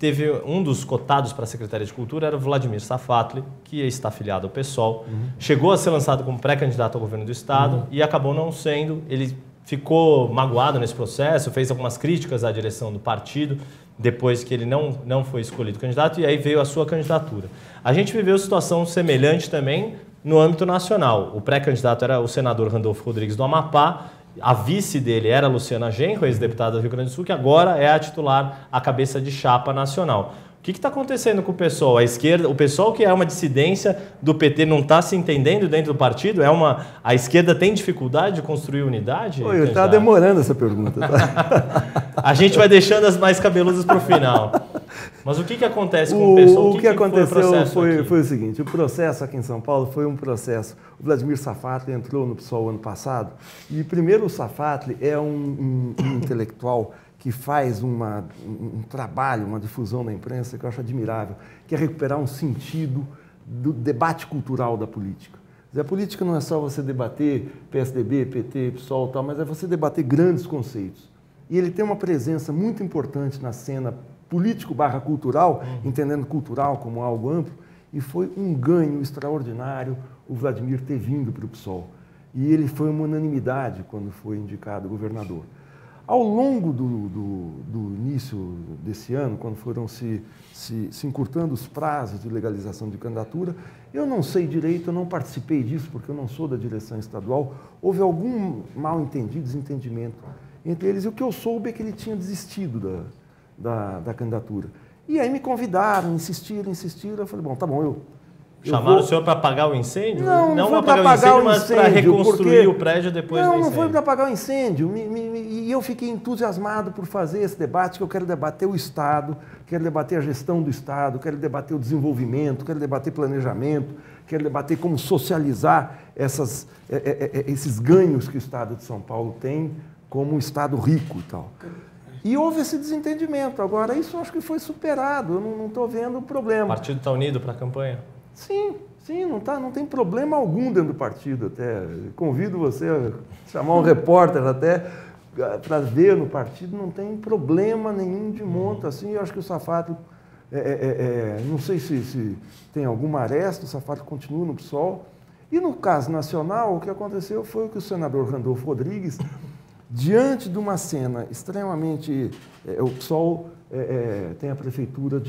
teve um dos cotados para a Secretaria de Cultura, era o Vladimir Safatli, que está afiliado ao PSOL, chegou a ser lançado como pré-candidato ao governo do Estado e acabou não sendo. Ele ficou magoado nesse processo, fez algumas críticas à direção do partido, depois que ele não foi escolhido candidato, e aí veio a sua candidatura. A gente viveu situação semelhante também no âmbito nacional. O pré-candidato era o senador Randolfo Rodrigues do Amapá, a vice dele era a Luciana Genro, ex-deputada do Rio Grande do Sul, que agora é a titular, a cabeça de chapa nacional. O que está acontecendo com o PSOL? A esquerda, o PSOL, que é uma dissidência do PT, não está se entendendo dentro do partido? A esquerda tem dificuldade de construir unidade? Eu estava demorando essa pergunta. Tá? A gente vai deixando as mais cabelosas para o final. Mas o que acontece com o pessoal? O que aconteceu foi o seguinte, o processo aqui em São Paulo foi um processo, o Vladimir Safatli entrou no PSOL ano passado, e primeiro o Safatli é um intelectual que faz um trabalho, uma difusão na imprensa que eu acho admirável, que é recuperar um sentido do debate cultural da política. A política não é só você debater PSDB, PT, PSOL e tal, mas é você debater grandes conceitos. E ele tem uma presença muito importante na cena político/cultural, entendendo cultural como algo amplo, e foi um ganho extraordinário o Vladimir ter vindo para o PSOL. E ele foi uma unanimidade quando foi indicado governador. Ao longo do início desse ano, quando foram se encurtando os prazos de legalização de candidatura, eu não sei direito, eu não participei disso, porque eu não sou da direção estadual, houve algum mal-entendido, desentendimento entre eles, e o que eu soube é que ele tinha desistido da candidatura. E aí me convidaram, insistiram, eu falei, bom, tá bom, Chamaram o senhor para apagar o incêndio? Não foi para apagar o incêndio, mas para reconstruir o prédio depois do incêndio. Não foi para apagar o incêndio. E eu fiquei entusiasmado por fazer esse debate, que eu quero debater o Estado, quero debater a gestão do Estado, quero debater o desenvolvimento, quero debater planejamento, quero debater como socializar esses ganhos que o Estado de São Paulo tem como um Estado rico e tal. E houve esse desentendimento. Agora, isso eu acho que foi superado, eu não estou vendo o problema. O partido está unido para a campanha? Sim, não tem problema algum dentro do partido até. Convido você a chamar um repórter até para ver no partido, não tem problema nenhum de monta. Assim, eu acho que o Safatli, não sei se tem alguma aresta, o Safatli continua no PSOL. E no caso nacional, o que aconteceu foi que o senador Randolfo Rodrigues, diante de uma cena extremamente... o PSOL tem a prefeitura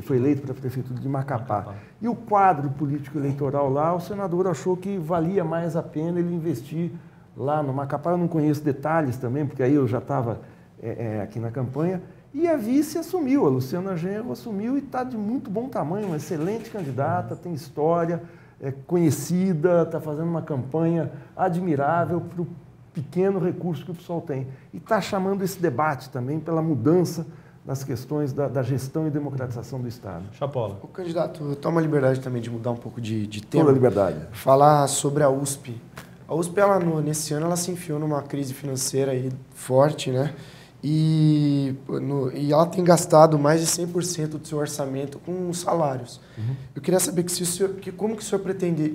foi eleito para a prefeitura de Macapá. E o quadro político eleitoral lá, o senador achou que valia mais a pena ele investir lá no Macapá. Eu não conheço detalhes também, porque aí eu já estava aqui na campanha. E a vice assumiu, a Luciana Genro assumiu e está de muito bom tamanho, uma excelente candidata, tem história, é conhecida, está fazendo uma campanha admirável para o pequeno recurso que o PSOL tem. E está chamando esse debate também pela mudança nas questões da gestão e democratização do Estado. Chapola. O candidato, toma a liberdade também de mudar um pouco de tema. Toda a liberdade. Falar sobre a USP. A USP, nesse ano, ela se enfiou numa crise financeira aí forte, né? E ela tem gastado mais de 100% do seu orçamento com salários. Eu queria saber como que o senhor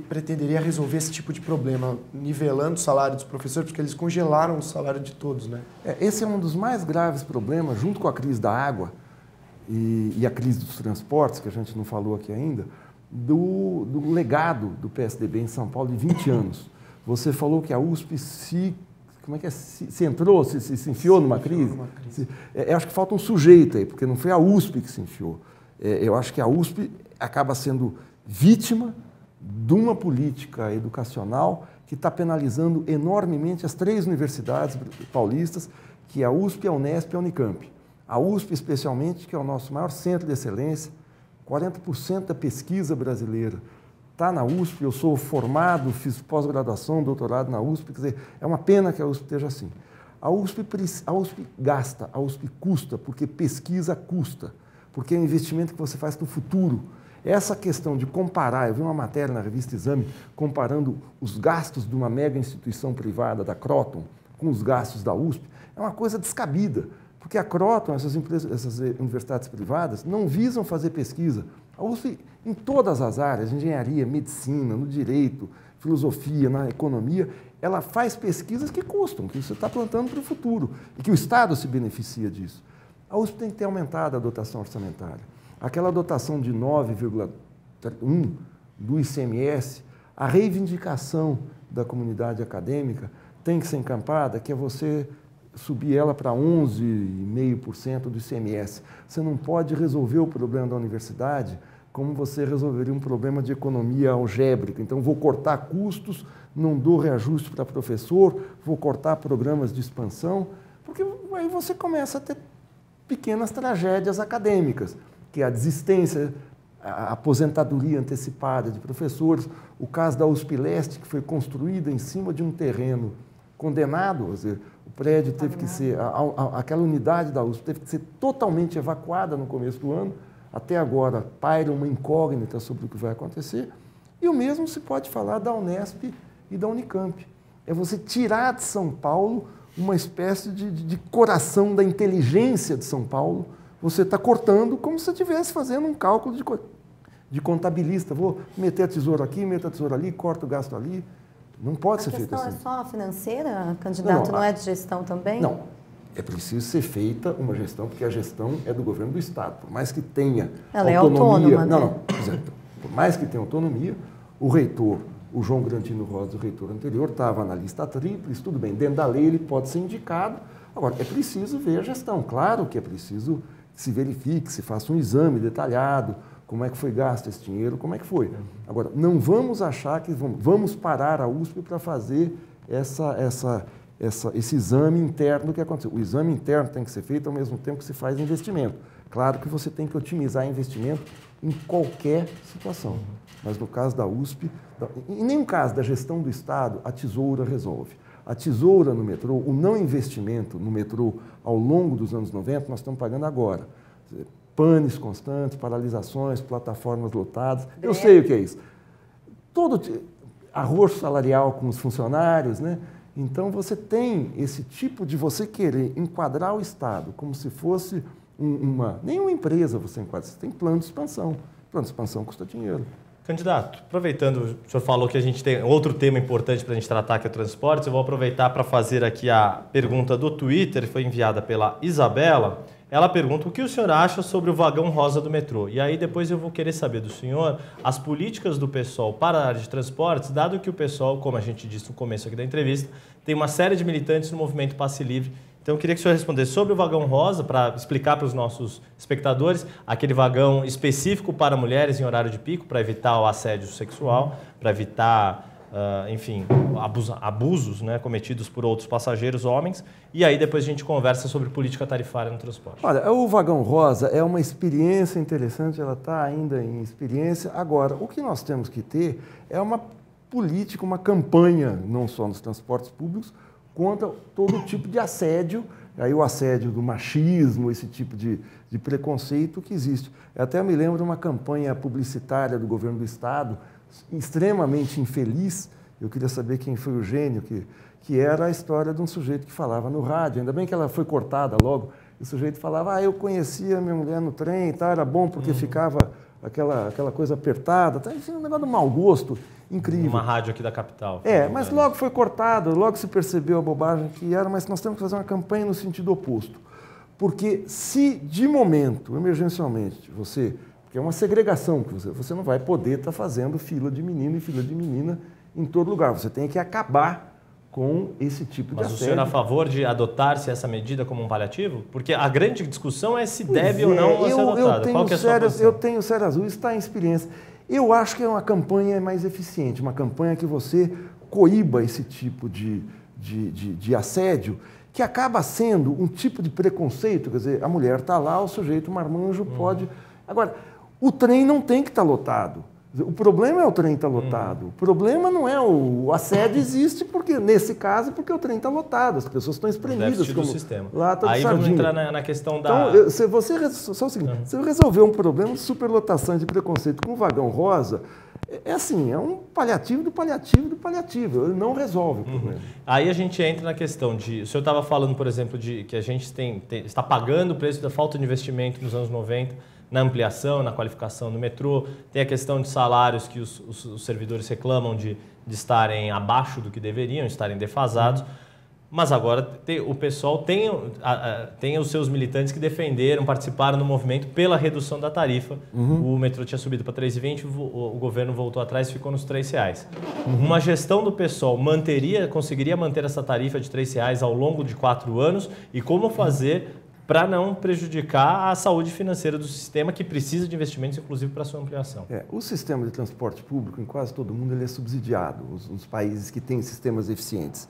pretenderia resolver esse tipo de problema, nivelando o salário dos professores, porque eles congelaram o salário de todos, né? Esse é um dos mais graves problemas, junto com a crise da água e a crise dos transportes, que a gente não falou aqui ainda, do legado do PSDB em São Paulo de 20 anos. Você falou que a USP se enfiou numa crise? Eu acho que falta um sujeito aí, porque não foi a USP que se enfiou. Eu acho que a USP acaba sendo vítima de uma política educacional que está penalizando enormemente as 3 universidades paulistas, que é a USP, a Unesp e a Unicamp. A USP, especialmente, que é o nosso maior centro de excelência, 40% da pesquisa brasileira está na USP, eu sou formado, fiz pós-graduação, doutorado na USP, quer dizer, é uma pena que a USP esteja assim. A USP gasta, a USP custa, porque pesquisa custa, porque é um investimento que você faz para o futuro. Essa questão de comparar, eu vi uma matéria na revista Exame, comparando os gastos de uma mega instituição privada, da Croton, com os gastos da USP, é uma coisa descabida, porque a Croton, essas universidades privadas, não visam fazer pesquisa. A USP, em todas as áreas, engenharia, medicina, no direito, filosofia, na economia, ela faz pesquisas que custam, que você está plantando para o futuro e que o Estado se beneficia disso. A USP tem que ter aumentado a dotação orçamentária. Aquela dotação de 9,1 do ICMS, a reivindicação da comunidade acadêmica tem que ser encampada, que é você subir ela para 11,5% do ICMS. Você não pode resolver o problema da universidade como você resolveria um problema de economia algébrica. Então, vou cortar custos, não dou reajuste para professor, vou cortar programas de expansão, porque aí você começa a ter pequenas tragédias acadêmicas, que é a desistência, a aposentadoria antecipada de professores, o caso da USP Leste, que foi construída em cima de um terreno condenado, quer dizer, o prédio teve que ser, aquela unidade da USP teve que ser totalmente evacuada no começo do ano. Até agora paira uma incógnita sobre o que vai acontecer. E o mesmo se pode falar da Unesp e da Unicamp. É você tirar de São Paulo uma espécie de coração da inteligência de São Paulo. Você está cortando como se estivesse fazendo um cálculo de contabilista. Vou meter a tesoura aqui, meter a tesoura ali, corto o gasto ali. Não pode ser feito assim. A questão é só financeira, candidato? Não é de gestão também? Não. É preciso ser feita uma gestão, porque a gestão é do governo do Estado. Por mais que tenha autonomia... Ela é autônoma, né? Não. Por mais que tenha autonomia, o reitor, o João Grantino Rosa, o reitor anterior, estava na lista tríplice, tudo bem. Dentro da lei ele pode ser indicado. Agora, é preciso ver a gestão. Claro que é preciso que se verifique, se faça um exame detalhado, como é que foi gasto esse dinheiro, como é que foi. Agora, não vamos achar que vamos parar a USP para fazer esse exame interno que aconteceu. O exame interno tem que ser feito ao mesmo tempo que se faz investimento. Claro que você tem que otimizar investimento em qualquer situação. Mas no caso da USP, em nenhum caso da gestão do Estado, a tesoura resolve. A tesoura no metrô, o não investimento no metrô ao longo dos anos 90, nós estamos pagando agora. Panes constantes, paralisações, plataformas lotadas. Eu sei o que é isso. Todo arroz salarial com os funcionários, né? Então você tem esse tipo de você querer enquadrar o Estado como se fosse nenhuma empresa você enquadra, você tem plano de expansão. Plano de expansão custa dinheiro. Candidato, aproveitando, o senhor falou que a gente tem outro tema importante para a gente tratar, que é o transporte. Eu vou aproveitar para fazer aqui a pergunta do Twitter, foi enviada pela Isabela. Ela pergunta o que o senhor acha sobre o vagão rosa do metrô. E aí depois eu vou querer saber do senhor as políticas do PSOL para a área de transportes, dado que o PSOL, como a gente disse no começo aqui da entrevista, tem uma série de militantes no movimento Passe Livre. Então eu queria que o senhor respondesse sobre o vagão rosa, para explicar para os nossos espectadores, aquele vagão específico para mulheres em horário de pico, para evitar o assédio sexual, para evitar... enfim, abusos, né, cometidos por outros passageiros homens. E aí depois a gente conversa sobre política tarifária no transporte. Olha, o vagão rosa é uma experiência interessante, ela está ainda em experiência. Agora, o que nós temos que ter é uma política, uma campanha, não só nos transportes públicos, contra todo tipo de assédio, aí o assédio do machismo, esse tipo de preconceito que existe. Eu até me lembro de uma campanha publicitária do governo do Estado, extremamente infeliz. Eu queria saber quem foi o gênio, que era a história de um sujeito que falava no rádio, ainda bem que ela foi cortada logo, o sujeito falava, eu conhecia minha mulher no trem e tal, era bom porque ficava aquela coisa apertada, tá? Enfim, um negócio de mau gosto, incrível. Uma rádio aqui da capital. Mas logo foi cortado, logo se percebeu a bobagem que era, mas nós temos que fazer uma campanha no sentido oposto. Porque se de momento, emergencialmente, porque é uma segregação, que você não vai poder estar fazendo fila de menino e fila de menina em todo lugar. Você tem que acabar com esse tipo de assédio. Mas o senhor é a favor de adotar-se essa medida como um paliativo? Porque a grande discussão é se deve ou não ser adotada. Qual que é a sua posição? Eu tenho sérias dúvidas, está em experiência. Eu acho que é uma campanha mais eficiente, uma campanha que você coíba esse tipo de assédio, que acaba sendo um tipo de preconceito. Quer dizer, a mulher está lá, o sujeito marmanjo pode... Agora, o trem não tem que estar lotado. O problema é o trem estar lotado. O problema não é o assédio existe porque nesse caso porque o trem está lotado, as pessoas estão espremidas como do sistema. Lata de aí sardinha. Vamos entrar na questão da. Então, só o seguinte, se eu resolver um problema de superlotação e de preconceito com o vagão rosa, é um paliativo do paliativo do paliativo. Ele não resolve o problema. Aí a gente entra na questão de... O senhor estava falando, por exemplo, de que a gente está pagando o preço da falta de investimento nos anos 90, na ampliação, na qualificação do metrô. Tem a questão de salários que os servidores reclamam de estarem abaixo do que deveriam, estarem defasados. Mas agora o pessoal tem os seus militantes que defenderam, participaram do movimento pela redução da tarifa. O metrô tinha subido para R$ 3,20, o governo voltou atrás e ficou nos R$ 3,00. Uma gestão do PSOL conseguiria manter essa tarifa de R$ 3,00 ao longo de 4 anos? E como fazer para não prejudicar a saúde financeira do sistema, que precisa de investimentos, inclusive, para sua ampliação? O sistema de transporte público, em quase todo mundo, ele é subsidiado, os países que têm sistemas eficientes.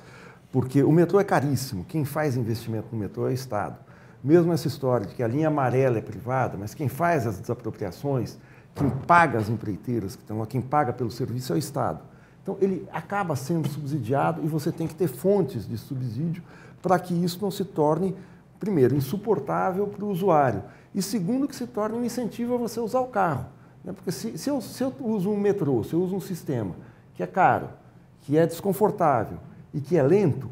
Porque o metrô é caríssimo, quem faz investimento no metrô é o Estado. Mesmo essa história de que a linha amarela é privada, mas quem faz as desapropriações, quem paga as empreiteiras que estão lá, quem paga pelo serviço é o Estado. Então, ele acaba sendo subsidiado e você tem que ter fontes de subsídio para que isso não se torne primeiro, insuportável para o usuário e segundo, que se torna um incentivo a você usar o carro. Né? Porque se eu uso um metrô, se eu uso um sistema que é caro, que é desconfortável e que é lento,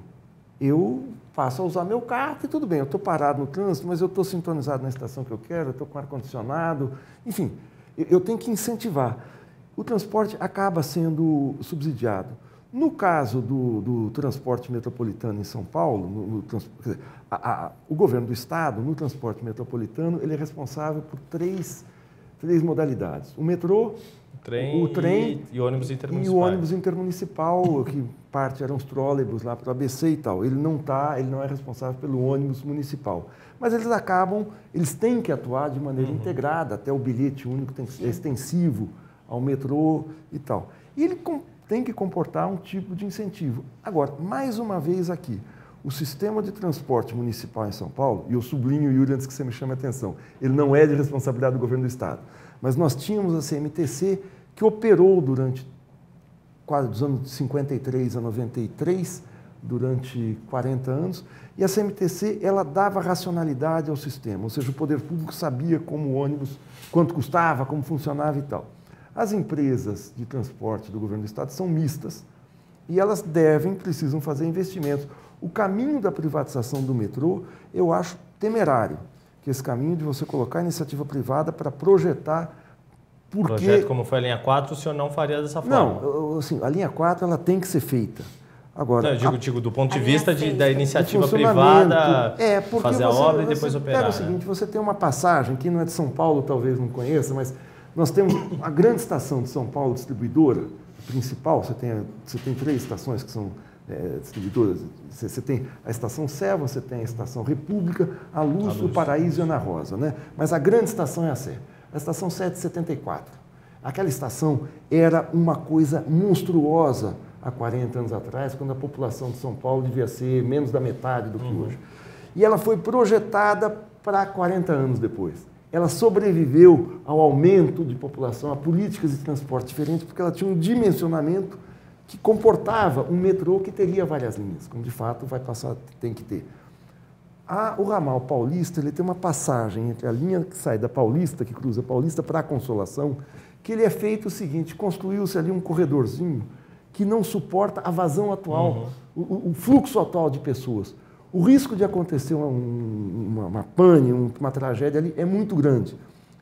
eu passo a usar meu carro e tudo bem, eu estou parado no trânsito, mas eu estou sintonizado na estação que eu quero, eu estou com ar-condicionado, enfim, eu tenho que incentivar. O transporte acaba sendo subsidiado. No caso do transporte metropolitano em São Paulo, o governo do estado, no transporte metropolitano, ele é responsável por três modalidades. O metrô, o trem e ônibus intermunicipal. E o ônibus intermunicipal, que parte eram os trólebus lá para o ABC e tal. Ele não é responsável pelo ônibus municipal. Mas eles têm que atuar de maneira integrada, até o bilhete único tem que ser extensivo ao metrô e tal. E ele tem que comportar um tipo de incentivo. Agora, mais uma vez aqui, o sistema de transporte municipal em São Paulo, e eu sublinho, Yuri, antes que você me chame a atenção, ele não é de responsabilidade do governo do estado, mas nós tínhamos a CMTC que operou durante quase dos anos 53 a 93, durante 40 anos, e a CMTC ela dava racionalidade ao sistema, ou seja, o poder público sabia como o ônibus, quanto custava, como funcionava e tal. As empresas de transporte do governo do estado são mistas e elas precisam fazer investimentos. O caminho da privatização do metrô, eu acho temerário, que esse caminho de você colocar a iniciativa privada para projetar. Projeto como foi a linha 4, o senhor não faria dessa forma? Não, assim, a linha 4 ela tem que ser feita. Agora, não, eu digo do ponto de vista da iniciativa privada, fazer a obra e depois operar. É o seguinte, você tem uma passagem, que não é de São Paulo, talvez não conheça, mas nós temos a grande estação de São Paulo, distribuidora principal, você tem 3 estações que são distribuidoras. Você tem a Estação Sé, você tem a Estação República, a Luz, o Paraíso e a Ana Rosa. Né? Mas a grande estação é a Sé. A Estação Sé é de 74. Aquela estação era uma coisa monstruosa há 40 anos atrás, quando a população de São Paulo devia ser menos da metade do que hoje. E ela foi projetada para 40 anos depois. Ela sobreviveu ao aumento de população, a políticas de transporte diferentes, porque ela tinha um dimensionamento que comportava um metrô que teria várias linhas, como de fato tem que ter. O ramal Paulista ele tem uma passagem entre a linha que sai da Paulista, que cruza a Paulista, para a Consolação, que ele é feito o seguinte, construiu-se ali um corredorzinho que não suporta a vazão atual, o fluxo atual de pessoas. O risco de acontecer uma pane, uma tragédia ali é muito grande.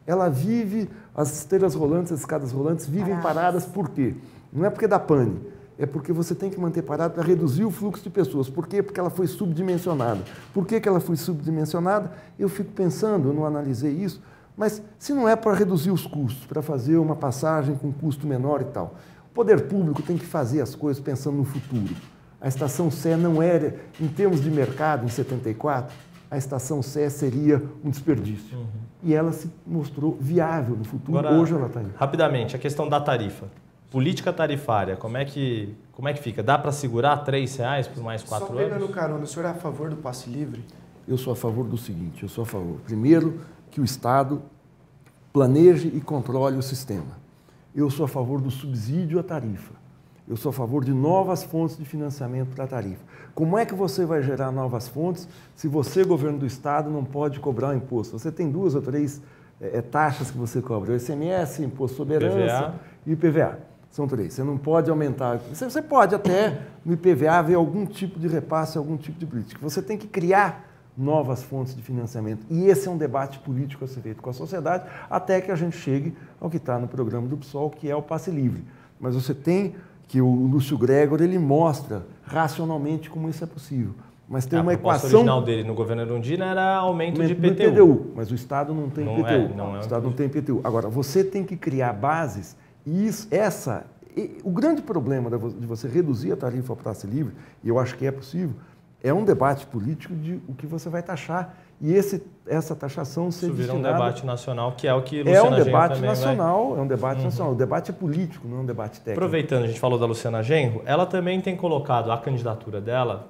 Ela vive, as esteiras rolantes, as escadas rolantes vivem paradas por quê? Não é porque dá pane, é porque você tem que manter parado para reduzir o fluxo de pessoas. Por quê? Porque ela foi subdimensionada. Por que ela foi subdimensionada? Eu fico pensando, eu não analisei isso, mas se não é para reduzir os custos, para fazer uma passagem com custo menor e tal, o poder público tem que fazer as coisas pensando no futuro. A Estação Sé não era, em termos de mercado, em 74, a Estação Sé seria um desperdício. E ela se mostrou viável no futuro. Agora, hoje ela está indo. Rapidamente, a questão da tarifa. Política tarifária, como é que fica? Dá para segurar R$3 por mais 4 anos? Só pegando carona, o senhor é a favor do passe livre? Eu sou a favor do seguinte, eu sou a favor, primeiro, que o Estado planeje e controle o sistema. Eu sou a favor do subsídio à tarifa. Eu sou a favor de novas fontes de financiamento para a tarifa. Como é que você vai gerar novas fontes se você, governo do Estado, não pode cobrar o imposto? Você tem 2 ou 3 taxas que você cobra. O ICMS, Imposto sobre Herança e IPVA. São 3. Você não pode aumentar. Você pode até, no IPVA, ver algum tipo de repasse, algum tipo de política. Você tem que criar novas fontes de financiamento. E esse é um debate político a ser feito com a sociedade, até que a gente chegue ao que está no programa do PSOL, que é o passe livre. Mas você tem que o Lúcio Gregor ele mostra racionalmente como isso é possível. Mas tem uma equação... A proposta original dele no governo Erundina era aumento de IPTU. IPTU, mas o Estado não tem IPTU. O Estado não tem IPTU. Agora, você tem que criar bases e o grande problema de você reduzir a tarifa ao passe livre, e eu acho que é possível, é um debate político de o que você vai taxar. E essa taxação ser destinada... Isso vira um debate nacional, que é o que Luciana Genro também É um debate nacional. O debate é político, não é um debate técnico. Aproveitando, a gente falou da Luciana Genro, ela também tem colocado a candidatura dela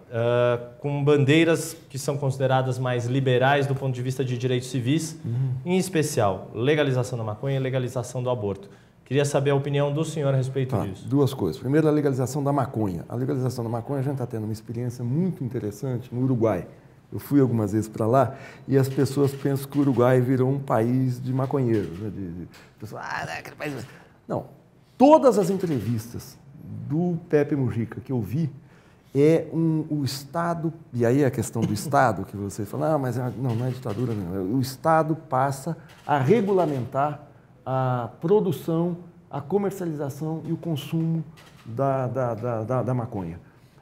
com bandeiras que são consideradas mais liberais do ponto de vista de direitos civis, em especial legalização da maconha e legalização do aborto. Queria saber a opinião do senhor a respeito disso. 2 coisas. Primeiro, a legalização da maconha. A legalização da maconha, a gente está tendo uma experiência muito interessante no Uruguai. Eu fui algumas vezes para lá e as pessoas pensam que o Uruguai virou um país de maconheiros. Né? Pessoas, aquele país... Não, todas as entrevistas do Pepe Mujica que eu vi, o Estado, e aí a questão do Estado, que você fala, mas não é ditadura, não. O Estado passa a regulamentar a produção, a comercialização e o consumo da maconha.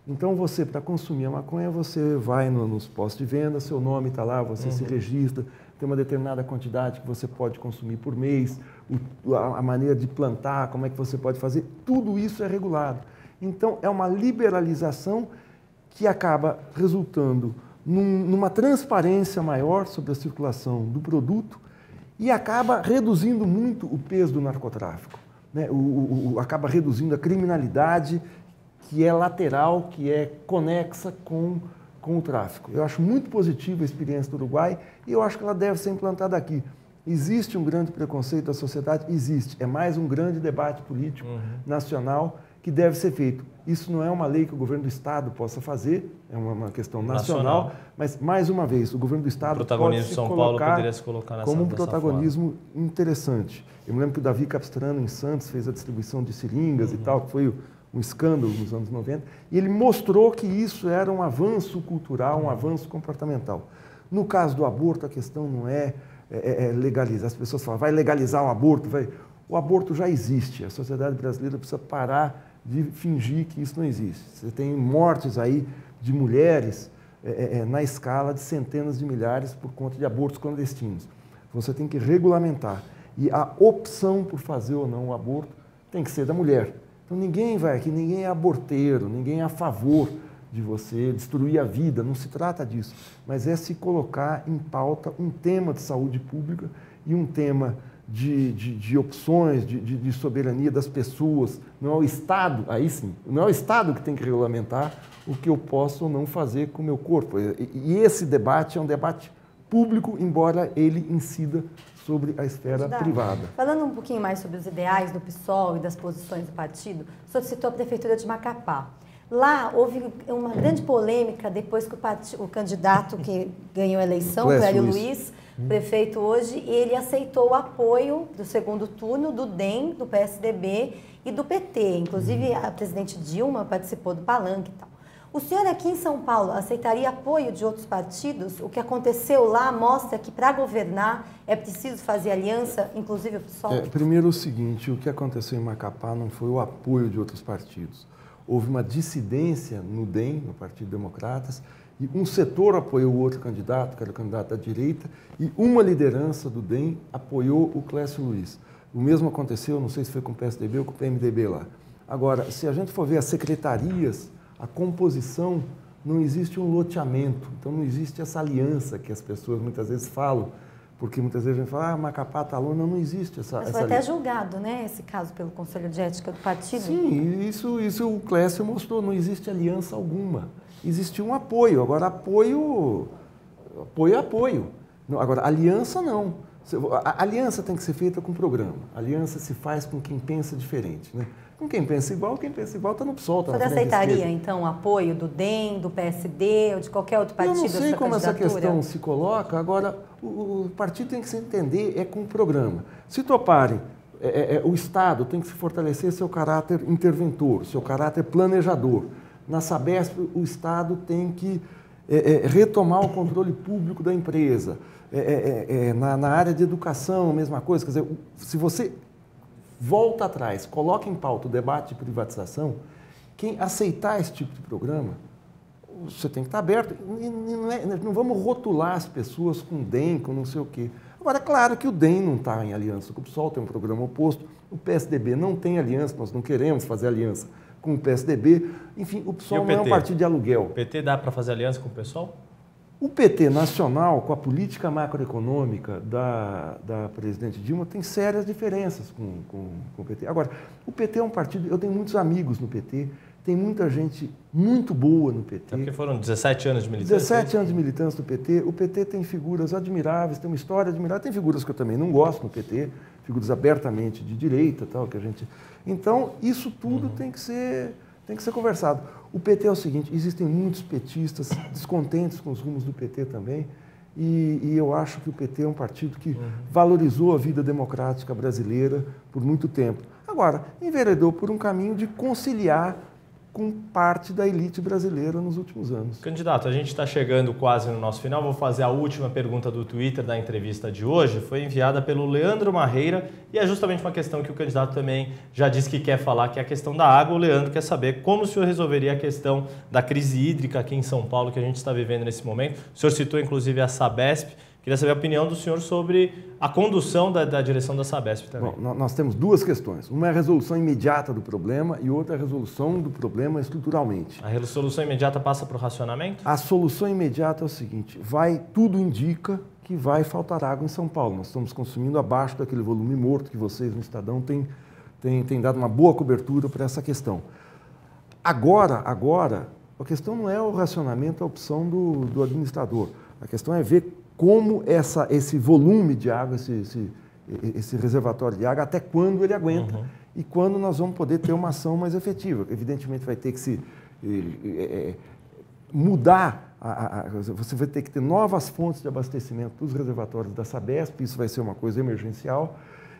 Então, você, para consumir a maconha, você vai nos postos de venda, seu nome está lá, você se registra, tem uma determinada quantidade que você pode consumir por mês, a maneira de plantar, como é que você pode fazer, tudo isso é regulado. Então, é uma liberalização que acaba resultando numa transparência maior sobre a circulação do produto e acaba reduzindo muito o peso do narcotráfico, né? Acaba reduzindo a criminalidade que é lateral, que é conexa com o tráfico. Eu acho muito positiva a experiência do Uruguai e eu acho que ela deve ser implantada aqui. Existe um grande preconceito da sociedade? Existe. É mais um grande debate político nacional que deve ser feito. Isso não é uma lei que o governo do Estado possa fazer, é uma questão nacional, mas, mais uma vez, o governo do Estado pode se São Paulo poderia se colocar nessa, como um protagonismo interessante. Eu me lembro que o Davi Capistrano, em Santos, fez a distribuição de seringas e tal, que foi um escândalo nos anos 90, e ele mostrou que isso era um avanço cultural, um avanço comportamental. No caso do aborto, a questão não é legalizar. As pessoas falam, vai legalizar o aborto? O aborto já existe. A sociedade brasileira precisa parar de fingir que isso não existe. Você tem mortes aí de mulheres na escala de centenas de milhares por conta de abortos clandestinos. Você tem que regulamentar. E a opção por fazer ou não o aborto tem que ser da mulher. Então ninguém vai aqui, ninguém é aborteiro, ninguém é a favor de você destruir a vida, não se trata disso. Mas é se colocar em pauta um tema de saúde pública e um tema de opções, de soberania das pessoas. Não é o Estado, aí sim, não é o Estado que tem que regulamentar o que eu posso ou não fazer com o meu corpo. E esse debate é um debate público, embora ele incida sobre a esfera privada. Falando um pouquinho mais sobre os ideais do PSOL e das posições do partido, o senhor citou a Prefeitura de Macapá. Lá houve uma grande polêmica depois que o candidato que ganhou a eleição, Clélio Luiz, prefeito hoje, ele aceitou o apoio do segundo turno do DEM, do PSDB e do PT. Inclusive, a presidente Dilma participou do palanque e tal. O senhor aqui em São Paulo aceitaria apoio de outros partidos? O que aconteceu lá mostra que para governar é preciso fazer aliança, inclusive o PSOL? Primeiro o seguinte, o que aconteceu em Macapá não foi o apoio de outros partidos. Houve uma dissidência no DEM, no Partido Democratas, e um setor apoiou o outro candidato, que era o candidato da direita, e uma liderança do DEM apoiou o Clécio Luiz. O mesmo aconteceu, não sei se foi com o PSDB ou com o PMDB lá. Agora, se a gente for ver as secretarias, a composição, não existe um loteamento, então não existe essa aliança que as pessoas muitas vezes falam, porque muitas vezes a gente fala, Macapá está longe, não existe essa aliança. Mas foi até julgado, né, esse caso pelo Conselho de Ética do partido? Sim, isso o Clécio mostrou, não existe aliança alguma. Existe um apoio, agora apoio é apoio. Agora, aliança não. A aliança tem que ser feita com programa. A aliança se faz com quem pensa diferente, né? Com quem pensa igual está no PSOL. Você aceitaria, então, o apoio do DEM, do PSD ou de qualquer outro partido? Eu não sei como essa questão se coloca. Agora, o partido tem que se entender com o programa. Se toparem, o Estado tem que se fortalecer seu caráter interventor, seu caráter planejador. Na Sabesp, o Estado tem que retomar o controle público da empresa. Na área de educação, a mesma coisa. Quer dizer, se você volta atrás, coloca em pauta o debate de privatização, quem aceitar esse tipo de programa, você tem que estar aberto. Não vamos rotular as pessoas com DEM, com não sei o quê. Agora, é claro que o DEM não está em aliança com o PSOL, tem um programa oposto. O PSDB não tem aliança, nós não queremos fazer aliança com o PSDB. Enfim, o PSOL não é um partido de aluguel. O PT dá para fazer aliança com o PSOL? O PT nacional, com a política macroeconômica da presidente Dilma, tem sérias diferenças com o PT. Agora, o PT é um partido, eu tenho muitos amigos no PT, tem muita gente muito boa no PT. É porque foram 17 anos de militância? 17 anos de militância no PT. O PT tem figuras admiráveis, tem uma história admirável, tem figuras que eu também não gosto no PT, figuras abertamente de direita, tal, que a gente... Então, isso tudo tem que ser Tem que ser conversado. O PT é o seguinte, existem muitos petistas descontentes com os rumos do PT também, e eu acho que o PT é um partido que valorizou a vida democrática brasileira por muito tempo. Agora, enveredou por um caminho de conciliar com parte da elite brasileira nos últimos anos. Candidato, a gente está chegando quase no nosso final. Vou fazer a última pergunta do Twitter da entrevista de hoje. Foi enviada pelo Leandro Marreira e é justamente uma questão que o candidato também já disse que quer falar, que é a questão da água. O Leandro quer saber como o senhor resolveria a questão da crise hídrica aqui em São Paulo, que a gente está vivendo nesse momento. O senhor citou, inclusive, a Sabesp. Queria saber a opinião do senhor sobre a condução da direção da Sabesp também. Bom, nós temos duas questões. Uma é a resolução imediata do problema e outra é a resolução do problema estruturalmente. A resolução imediata passa para o racionamento? A solução imediata é o seguinte, tudo indica que vai faltar água em São Paulo. Nós estamos consumindo abaixo daquele volume morto que vocês no Estadão têm dado uma boa cobertura para essa questão. Agora, a questão não é o racionamento, a opção do administrador. A questão é ver como esse volume de água, esse reservatório de água, até quando ele aguenta e quando nós vamos poder ter uma ação mais efetiva. Evidentemente vai ter que se mudar, você vai ter que ter novas fontes de abastecimento dos reservatórios da Sabesp, isso vai ser uma coisa emergencial.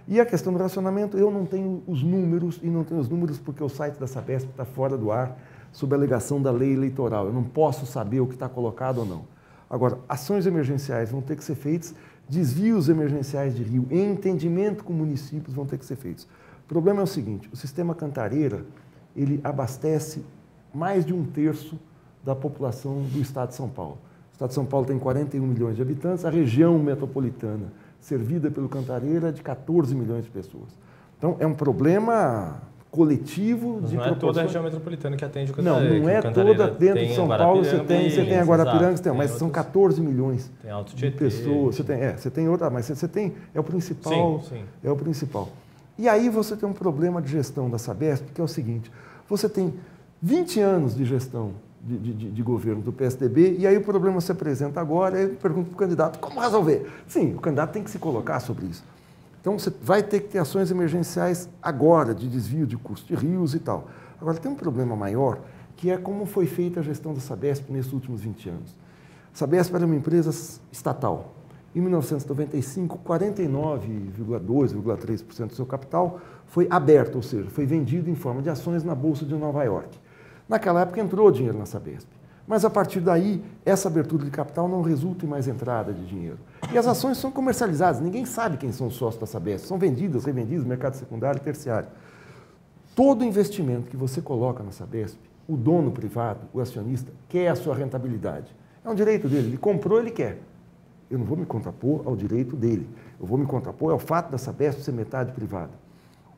E a questão do racionamento, eu não tenho os números, e não tenho os números porque o site da Sabesp está fora do ar, sob a alegação da lei eleitoral. Eu não posso saber o que está colocado ou não. Agora, ações emergenciais vão ter que ser feitas, desvios emergenciais de rio, em entendimento com municípios, vão ter que ser feitos. O problema é o seguinte, o sistema Cantareira, ele abastece mais de 1/3 da população do estado de São Paulo. O estado de São Paulo tem 41 milhões de habitantes, a região metropolitana servida pelo Cantareira é de 14 milhões de pessoas. Então, é um problema coletivo de proporções. Não é toda a região metropolitana que atende o Cantareira. Não é toda. Dentro de São Paulo você tem a Guarapiranga, mas são 14 milhões de pessoas. Você tem outra, mas você tem, é o principal. Sim. É o principal. E aí você tem um problema de gestão da Sabesp, que é o seguinte, você tem 20 anos de gestão de governo do PSDB, e aí o problema se apresenta agora, e eu pergunto para o candidato, como resolver? Sim, o candidato tem que se colocar sobre isso. Então, você vai ter que ter ações emergenciais agora, de desvio de curso de rios e tal. Agora, tem um problema maior, que é como foi feita a gestão da Sabesp nesses últimos 20 anos. A Sabesp era uma empresa estatal. Em 1995, 49,2%, do seu capital foi aberto, ou seja, foi vendido em forma de ações na Bolsa de Nova York. Naquela época entrou dinheiro na Sabesp. Mas, a partir daí, essa abertura de capital não resulta em mais entrada de dinheiro. E as ações são comercializadas, ninguém sabe quem são os sócios da Sabesp. São vendidas, revendidas no mercado secundário e terciário. Todo investimento que você coloca na Sabesp, o dono privado, o acionista, quer a sua rentabilidade. É um direito dele, ele comprou, ele quer. Eu não vou me contrapor ao direito dele. Eu vou me contrapor ao fato da Sabesp ser metade privada.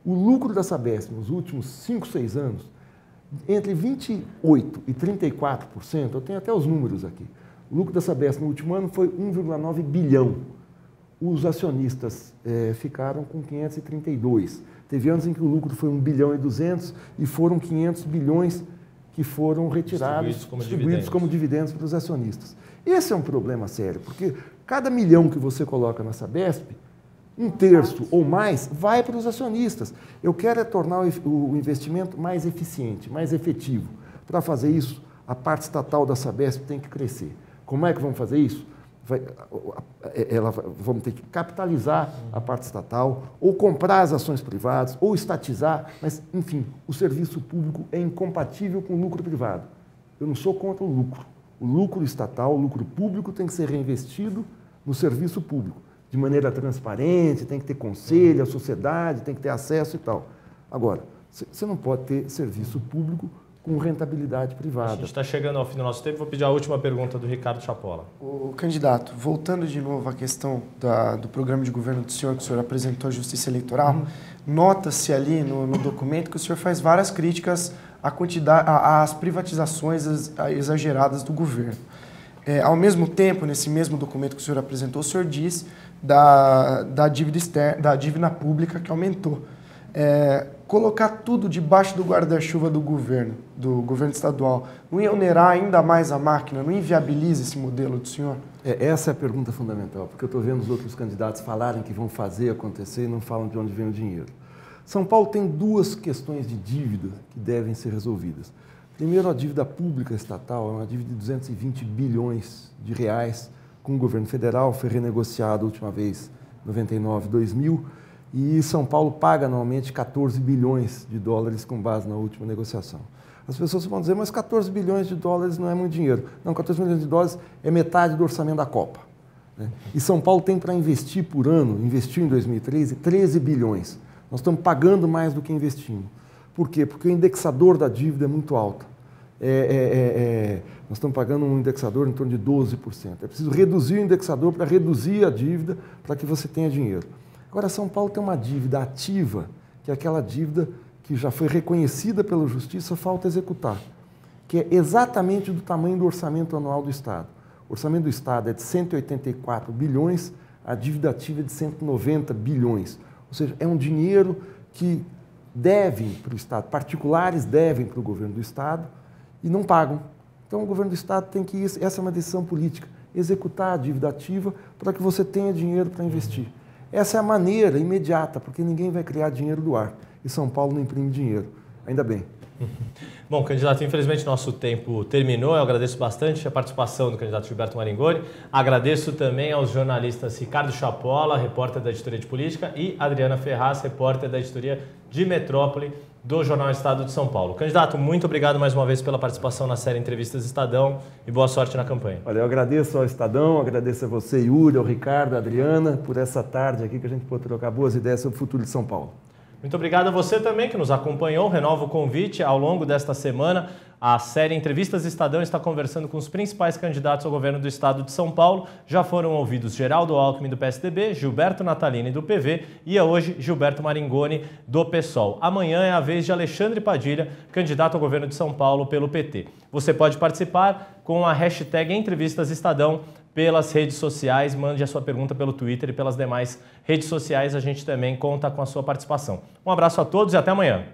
O lucro da Sabesp nos últimos 5, 6 anos, entre 28% e 34%, eu tenho até os números aqui, o lucro da Sabesp no último ano foi 1,9 bilhão. Os acionistas ficaram com 532. Teve anos em que o lucro foi 1 bilhão e 200 e foram 500 bilhões que foram retirados, distribuídos como dividendos para os acionistas. Esse é um problema sério, porque cada milhão que você coloca na Sabesp, 1/3 ou mais vai para os acionistas. Eu quero tornar o investimento mais eficiente, mais efetivo. Para fazer isso, a parte estatal da Sabesp tem que crescer. Como é que vamos fazer isso? Vamos ter que capitalizar a parte estatal, ou comprar as ações privadas, ou estatizar, mas, enfim, o serviço público é incompatível com o lucro privado. Eu não sou contra o lucro. O lucro estatal, o lucro público tem que ser reinvestido no serviço público, de maneira transparente, tem que ter conselho, a sociedade tem que ter acesso e tal. Agora, você não pode ter serviço público com rentabilidade privada. A gente está chegando ao fim do nosso tempo, vou pedir a última pergunta do Ricardo Chapola. O candidato, voltando de novo à questão do programa de governo do senhor, que o senhor apresentou à Justiça Eleitoral, nota-se ali no documento que o senhor faz várias críticas às privatizações exageradas do governo. Ao mesmo tempo, nesse mesmo documento que o senhor apresentou, o senhor diz da dívida pública que aumentou. Colocar tudo debaixo do guarda-chuva do governo estadual, não ia onerar ainda mais a máquina, não inviabiliza esse modelo do senhor? Essa é a pergunta fundamental, porque eu estou vendo os outros candidatos falarem que vão fazer acontecer e não falam de onde vem o dinheiro. São Paulo tem duas questões de dívida que devem ser resolvidas. Primeiro, a dívida pública estatal é uma dívida de 220 bilhões de reais com o governo federal, foi renegociado a última vez em 99, 2000, e São Paulo paga anualmente 14 bilhões de dólares com base na última negociação. As pessoas vão dizer, mas 14 bilhões de dólares não é muito dinheiro. Não, 14 bilhões de dólares é metade do orçamento da Copa. Né? E São Paulo tem para investir por ano, investiu em 2013, 13 bilhões. Nós estamos pagando mais do que investimos. Por quê? Porque o indexador da dívida é muito alto. Nós estamos pagando um indexador em torno de 12%. É preciso reduzir o indexador para reduzir a dívida, para que você tenha dinheiro. Agora, São Paulo tem uma dívida ativa, que é aquela dívida que já foi reconhecida pela Justiça, falta executar, que é exatamente do tamanho do orçamento anual do Estado. O orçamento do Estado é de 184 bilhões, a dívida ativa é de 190 bilhões. Ou seja, é um dinheiro que devem para o Estado, particulares devem para o governo do Estado e não pagam. Então, o governo do Estado tem que, essa é uma decisão política, executar a dívida ativa para que você tenha dinheiro para investir. Essa é a maneira imediata, porque ninguém vai criar dinheiro do ar. E São Paulo não imprime dinheiro. Ainda bem. Bom, candidato, infelizmente nosso tempo terminou. Eu agradeço bastante a participação do candidato Gilberto Maringoni. Agradeço também aos jornalistas Ricardo Chapola, repórter da Editoria de Política, e Adriana Ferraz, repórter da Editoria de Metrópole do Jornal Estado de São Paulo. Candidato, muito obrigado mais uma vez pela participação na série Entrevistas Estadão e boa sorte na campanha. Olha, eu agradeço ao Estadão, agradeço a você, Yuri, ao Ricardo, a Adriana, por essa tarde aqui que a gente pôde trocar boas ideias sobre o futuro de São Paulo. Muito obrigado a você também que nos acompanhou. Renovo o convite ao longo desta semana. A série Entrevistas Estadão está conversando com os principais candidatos ao governo do Estado de São Paulo. Já foram ouvidos Geraldo Alckmin, do PSDB, Gilberto Natalini, do PV, e hoje Gilberto Maringoni, do PSOL. Amanhã é a vez de Alexandre Padilha, candidato ao governo de São Paulo pelo PT. Você pode participar com a hashtag Entrevistas Estadão pelas redes sociais, mande a sua pergunta pelo Twitter e pelas demais redes sociais, a gente também conta com a sua participação. Um abraço a todos e até amanhã.